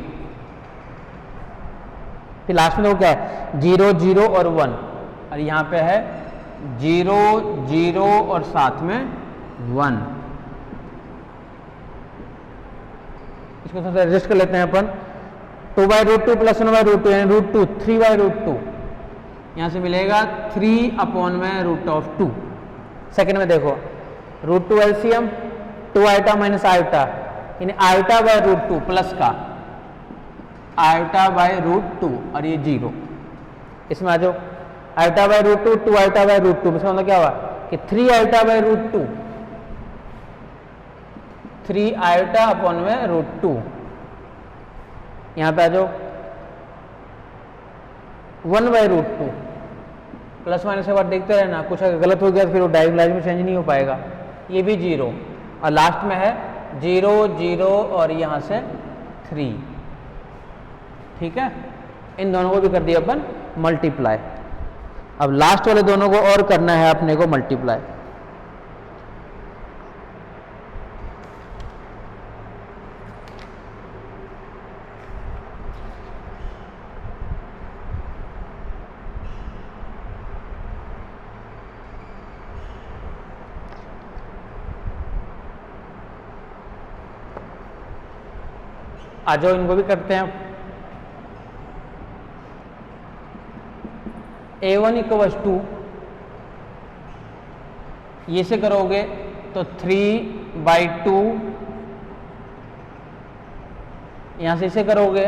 फिर लास्ट में वो क्या है 0 0 और 1 और यहाँ पे है 0 0 और साथ में 1। इसको थोड़ा सा एडजस्ट कर लेते हैं अपन। 2/√2 प्लस 1/√2 यानी √2, 3/√2, यहाँ से मिलेगा 3/√2। सेकंड में देखो √2 एलसीएम, 2 आइटा माइनस आइटा यानी आइटा/√2 प्लस का आइटा/√2 और ये 0। इसमें आ जाओ आइटा/√2, 2 आइटा/√2, इसका मतलब क्या हुआ कि 3 आइटा/√2, 3 आइटा/√2। यहाँ पे आ जाओ 1/√2, प्लस माइनस के बाद देखते रहना, कुछ अगर गलत हो गया तो फिर वो डायगोनलाइज में चेंज नहीं हो पाएगा। ये भी 0 और लास्ट में है 0 0 और यहाँ से 3। ठीक है, इन दोनों को भी कर दिया अपन मल्टीप्लाई। अब लास्ट वाले दोनों को और करना है अपने को मल्टीप्लाई। आ जाओ इनको भी करते हैं। A1 = 2, ये से करोगे तो 3/2, यहां से इसे करोगे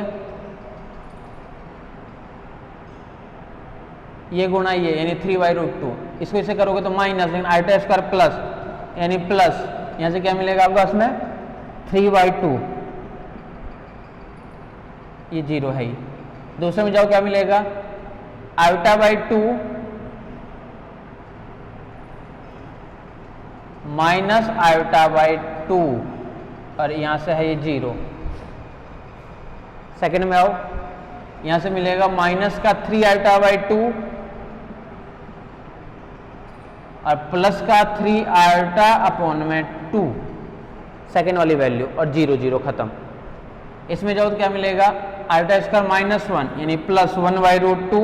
ये गुणा ये यानी 3/√2, इसको इसे करोगे तो माइनस, लेकिन आइटा स्क्वायर प्लस यानी प्लस, यहां से क्या मिलेगा आपको इसमें 3/2, ये 0 है ही। दूसरे में जाओ क्या मिलेगा आइटा/2 माइनस आइटा/2 और यहां से है ये 0। सेकंड में आओ, यहां से मिलेगा माइनस का 3 आइटा/2 और प्लस का 3 आइटा/2, सेकेंड वाली वैल्यू और 0 0 खत्म। इसमें जाओ तो क्या मिलेगा आइटा स्क्वायर -1 यानी प्लस 1/√2,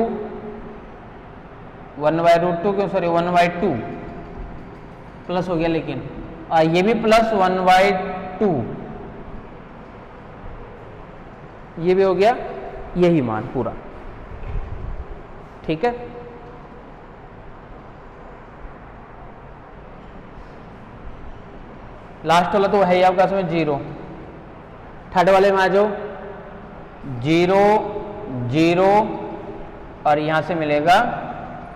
1/√2 क्यों सॉरी 1/2 प्लस हो गया, लेकिन ये भी प्लस 1/2, ये भी हो गया, यही मान पूरा। ठीक है, लास्ट वाला तो है ही आपका इसमें 0। थर्ड वाले में आ जाओ 0 0 और यहां से मिलेगा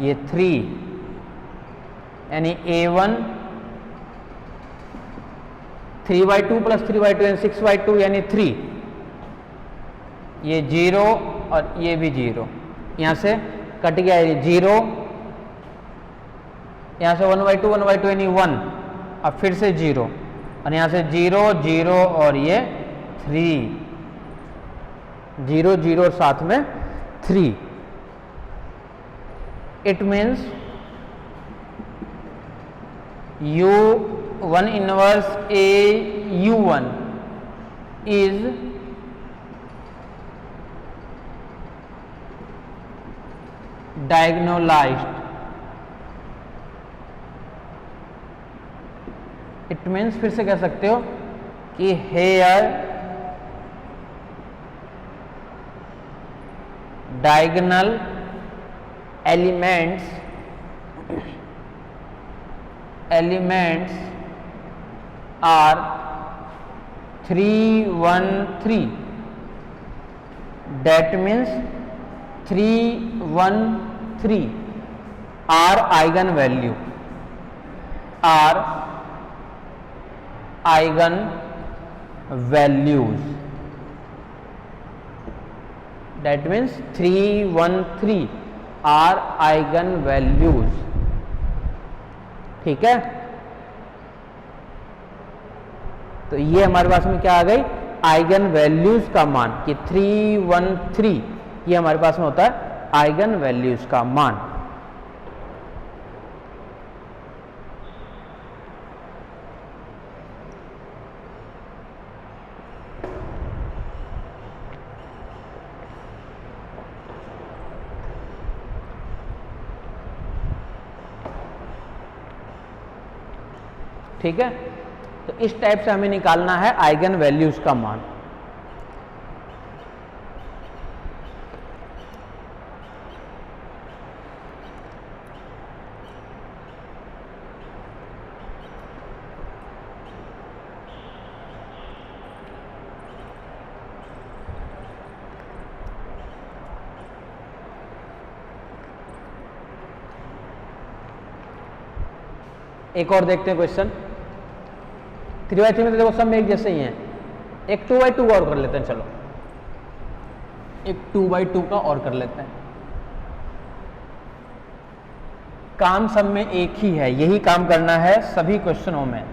ये 3 यानी A1 3/2 प्लस 3/2 यानी 6/2 यानी 3, ये 0 और ये भी 0, यहां से कट गया ये 0, यहां से 1/2 1/2 यानी 1 और फिर से 0 और यहां से 0 0 और ये 3, 0 0 और साथ में 3। It means U1 inverse AU1 is diagonalized. It means फिर से कह सकते हो कि hair diagonal elements are 3 1 3, that means 3 1 3 are eigenvalue, are eigenvalues, that means 3 1 3 are eigenvalues। ठीक है, तो ये हमारे पास में क्या आ गई आइगन वैल्यूज का मान कि 3 1 3, ये हमारे पास में होता है आइगन वैल्यूज का मान। ठीक है, तो इस टाइप से हमें निकालना है आइगन वैल्यूज का मान। एक और देखते हैं क्वेश्चन। 3/3 में तो देखो सब में एक जैसे ही हैं। एक 2/2 और कर लेते हैं, चलो एक 2/2 का और कर लेते हैं। काम सब में एक ही है, यही काम करना है सभी क्वेश्चनों में।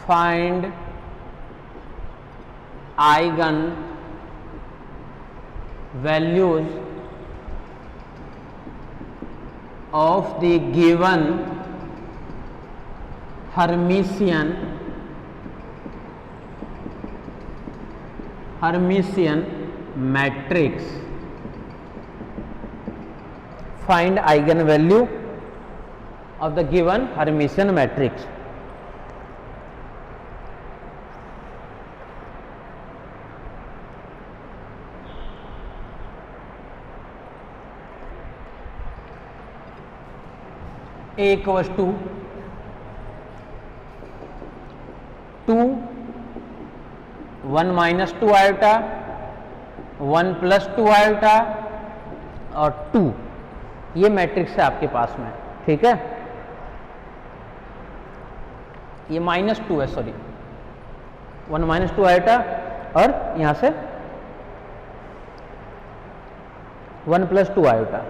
Find eigen values of the given Hermitian matrix. Find eigenvalue of the given Hermitian matrix. A equals to 2, 1 minus 2 iota, 1 plus 2 iota और 2, ये मैट्रिक्स है आपके पास में, ठीक है। ये -2 है, सॉरी 1 minus 2 iota और यहां से 1 plus 2 iota।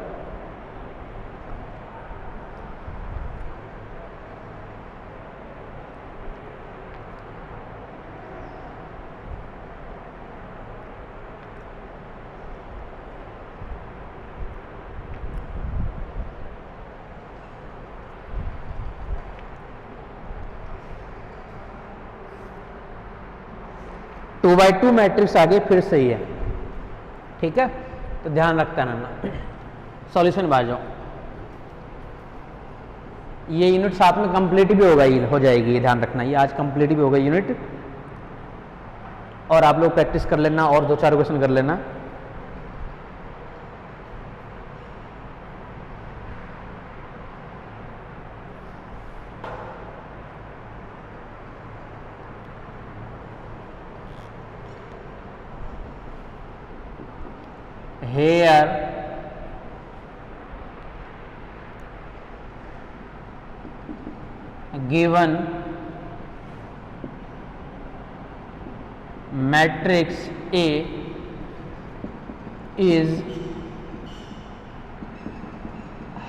Two by two matrix आगे फिर सही है, ठीक है, तो ध्यान रखता रहना। सॉल्यूशन आ जाओ। ये यूनिट साथ में कंप्लीट भी होगा, ये हो जाएगी, ये ध्यान रखना, ये आज कंप्लीट भी होगा यूनिट। और आप लोग प्रैक्टिस कर लेना और 2-4 क्वेश्चन कर लेना। Here given matrix A is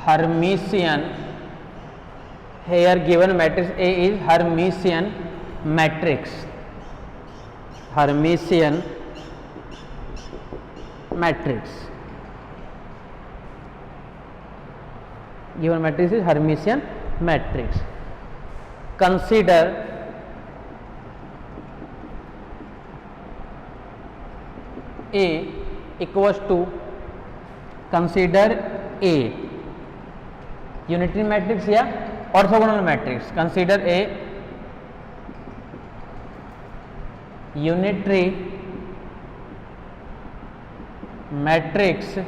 Hermitian. Here given matrix A is Hermitian matrix. Hermitian matrix. Given matrix is Hermitian matrix. Consider A equals to, consider A unitary matrix या orthogonal matrix. Consider A unitary matrix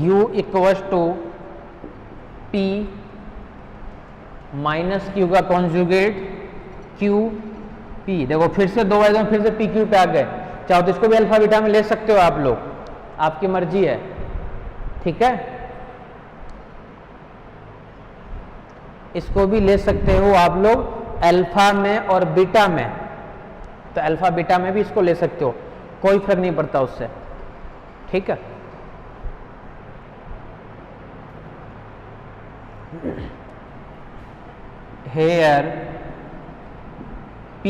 U equals to P minus Q का conjugate Q P. देखो फिर से 2/2 फिर से P Q पे आ गए। चाहो तो इसको भी अल्फा बीटा में ले सकते हो आप लोग, आपकी मर्जी है, ठीक है। इसको भी ले सकते हो आप लोग अल्फा में और बीटा में, तो अल्फा बीटा में भी इसको ले सकते हो, कोई फर्क नहीं पड़ता उससे, ठीक है। Here P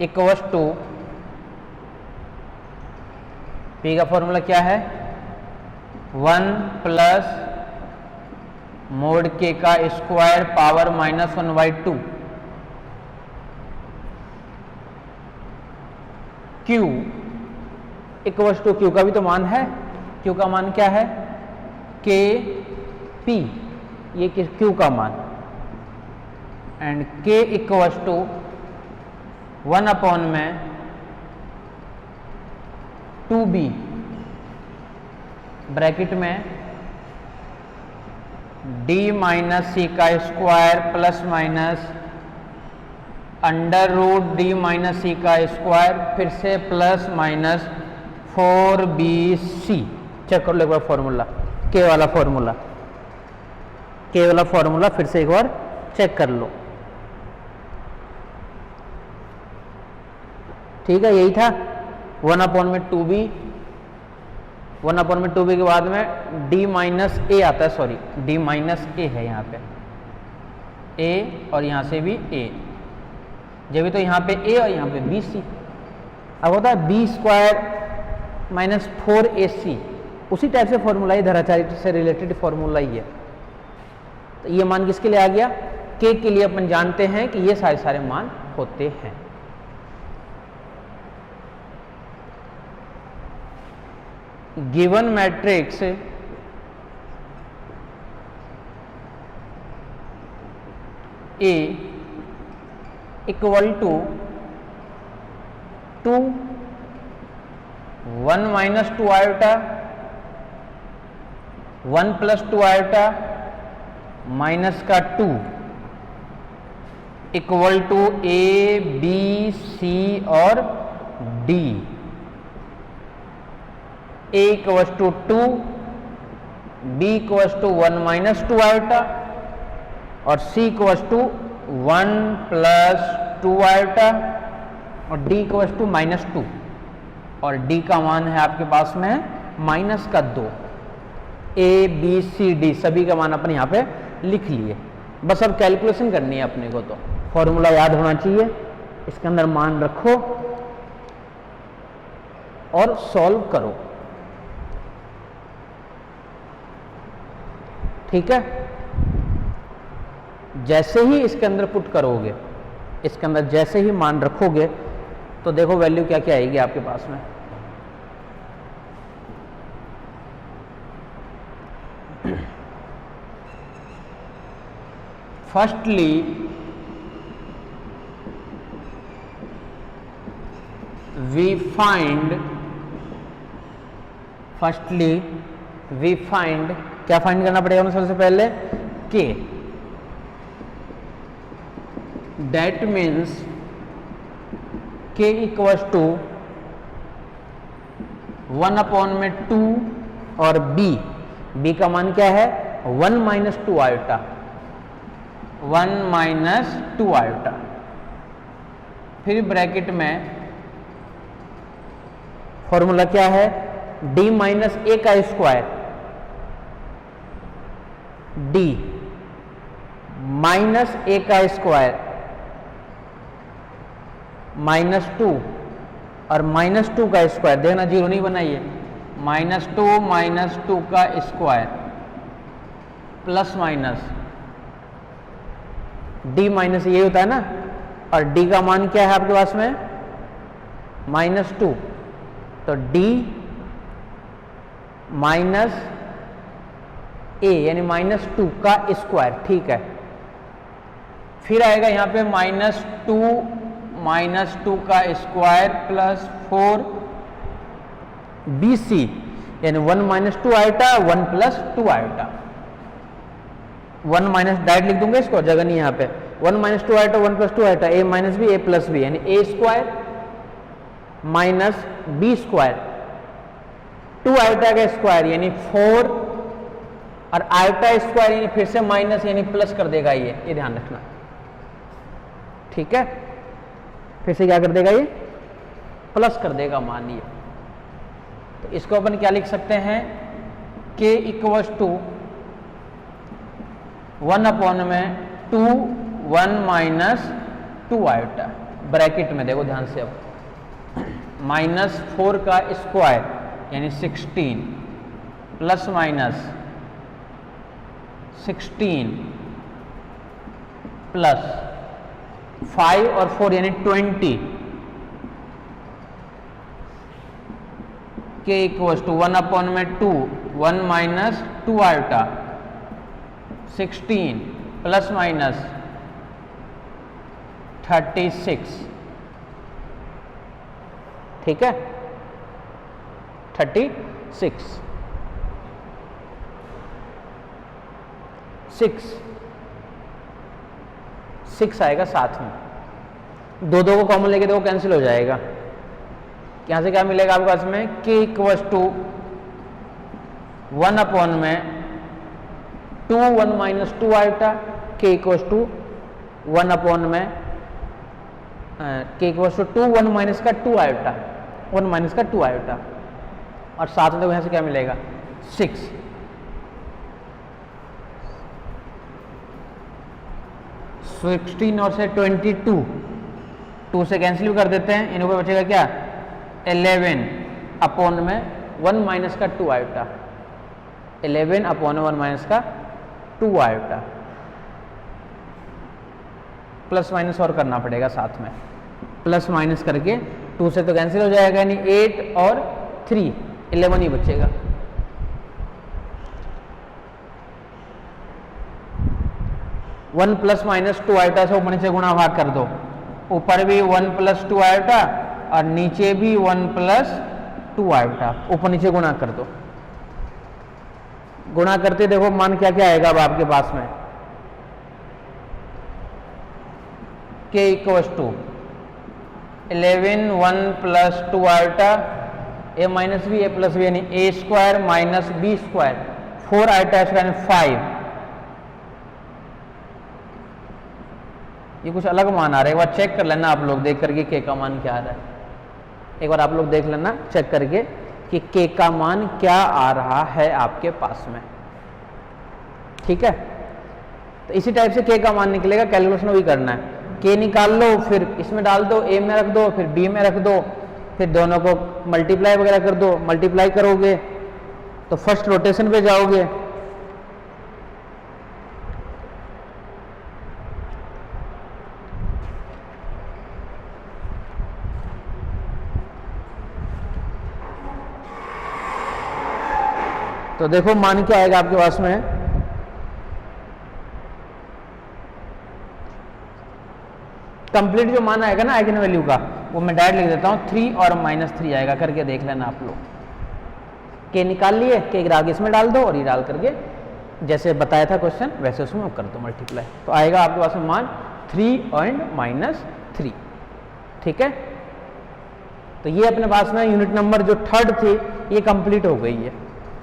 equals to, P का फॉर्मूला क्या है, 1 प्लस मोड के का square power -1/2 Q equals to, Q का भी तो मान है, Q का मान क्या है, के पी, ये Q का मान, and K equals to 1 upon में 2b ब्रैकेट में d माइनस सी का square plus minus under root d minus c का स्क्वायर, फिर से प्लस माइनस 4bc। चेक कर लो एक बार फॉर्मूला, के वाला फॉर्मूला, के वाला फॉर्मूला फिर से एक बार चेक कर लो। ठीक है, यही था 1 अपॉन में 2b, 1 अपॉन में 2b के बाद में d माइनस ए आता है, सॉरी d माइनस ए है यहाँ पे, a और यहाँ से भी a, जब भी तो यहाँ पे a और यहाँ पे bc। अब होता है b स्क्वायर माइनस 4ac, उसी टाइप से फॉर्मूला ही धराचार्य से रिलेटेड फॉर्मूला ही है। तो ये मान किसके लिए आ गया, k के लिए अपन जानते हैं कि ये सारे सारे मान होते हैं। Given matrix A equal to 2 1 minus 2 iota 1 plus 2 iota minus का 2 equal to A B C और D। A equals to 2, B equals to 1 minus 2 iota और C equals to 1 plus 2 iota और D इक्वल्स टू माइनस 2 और D का मान है आपके पास में माइनस का 2। A B C D सभी का मान अपन यहाँ पे लिख लिए, बस अब कैलकुलेशन करनी है अपने को। तो फॉर्मूला याद होना चाहिए, इसके अंदर मान रखो और सॉल्व करो। ठीक है, जैसे ही इसके अंदर पुट करोगे, इसके अंदर जैसे ही मान रखोगे तो देखो वैल्यू क्या क्या आएगी आपके पास में। फर्स्टली वी फाइंड क्या फाइंड करना पड़ेगा हमें सबसे पहले, के। दैट मीन्स के इक्वल्स टू 1 अपॉन में 2 और b का मान क्या है 1 माइनस 2 आयोटा, 1 माइनस 2 आयोटा, फिर ब्रैकेट में फॉर्मूला क्या है d माइनस ए का स्क्वायर, d माइनस ए का स्क्वायर माइनस 2 और माइनस 2 का स्क्वायर, देखना जीरो नहीं बनाइए, माइनस 2 का square plus minus d minus ये होता है ना, और d का मान क्या है आपके पास में माइनस 2, तो d माइनस a यानी माइनस 2 का स्क्वायर। ठीक है, फिर आएगा यहाँ पे माइनस 2 का स्क्वायर प्लस 4bc यानी 1 minus 2 iota 1 plus 2 iota, 1 minus direct लिख दूंगा इसको, जगह नहीं यहाँ पे, 1 minus 2 iota 1 plus 2 iota, a minus b a plus b यानी a square minus b square, 2 iota का स्क्वायर यानी 4 और आयोटा स्क्वायर यानी फिर से माइनस यानी प्लस कर देगा, ये ध्यान रखना। ठीक है, फिर से क्या कर देगा, ये प्लस कर देगा मान ये। तो इसको अपन क्या लिख सकते हैं, k इक्वल्स टू 1 अपॉन में 2 1 माइनस 2 आयोटा, ब्रैकेट में देखो ध्यान से, अब माइनस 4 का स्क्वायर यानी 16 प्लस माइनस 16 प्लस 5 और 4 यानी 20, k इक्वल्स टू 1 अपॉन में 2 1 माइनस 2 आयोटा 16 प्लस माइनस 36 ठीक है, 36 6 आएगा साथ में, दो को कॉमन लेके देखो कैंसिल हो जाएगा। यहां से क्या मिलेगा आपके पास में k इक्वल्स टू 1 अपॉन में 2 1 minus 2 iota, k equals to 1 upon में k इक्वल्स टू 2 1 माइनस का 2 आयोटा, 1 माइनस का 2 आयोटा, और साथ में देखो यहां से क्या मिलेगा 6। 16 और से 22, 2 से कैंसिल कर देते हैं, इन ऊपर बचेगा क्या 11 अपॉन में 1 माइनस का 2 आयोटा, 11 अपॉन 1 माइनस का 2 आयोटा, प्लस माइनस और करना पड़ेगा साथ में, प्लस माइनस करके 2 से तो कैंसिल हो जाएगा, यानी 8 और 3 11 ही बचेगा। वन प्लस माइनस 2 आयोटा से ऊपर नीचे गुणा भाग कर दो, ऊपर भी 1 प्लस 2 आयोटा और नीचे भी 1 प्लस 2 आयोटा, ऊपर नीचे गुणा कर दो। गुणा करते देखो मान क्या क्या आएगा अब आपके पास में, k equals to 11 1 plus 2 iota a minus b a plus b, यानी a square minus b square, 4 iota square 5। ये कुछ अलग मान आ रहा है, एक बार चेक कर लेना आप लोग देख करके k का मान क्या आ रहा है, एक बार आप लोग देख लेना चेक करके कि k का मान क्या आ रहा है आपके पास में। ठीक है, तो इसी टाइप से k का मान निकलेगा, कैलकुलेशन भी करना है। k निकाल लो, फिर इसमें डाल दो, a में रख दो, फिर b में रख दो, फिर दोनों को मल्टीप्लाई वगैरह कर दो, मल्टीप्लाई करोगे तो फर्स्ट रोटेशन पे जाओगे, तो देखो मान क्या आएगा आपके पास में, कंप्लीट जो मान आएगा ना आइगन वैल्यू का, वो मैं डायरेक्ट लिख देता हूँ 3 और -3 आएगा, करके देख लेना आप लोग। k निकाल लिए, k आगे इसमें डाल दो और ये डाल करके जैसे बताया था क्वेश्चन वैसे उसमें कर दो मल्टीप्लाई, तो आएगा आपके पास में मान 3 और -3। ठीक है, तो ये अपने पास में यूनिट नंबर जो 3rd थी ये कंप्लीट हो गई है।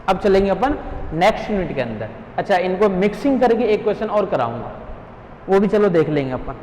अब चलेंगे अपन नेक्स्ट यूनिट के अंदर। अच्छा, इनको मिक्सिंग करके एक क्वेश्चन और कराऊंगा, वो भी चलो देख लेंगे अपन।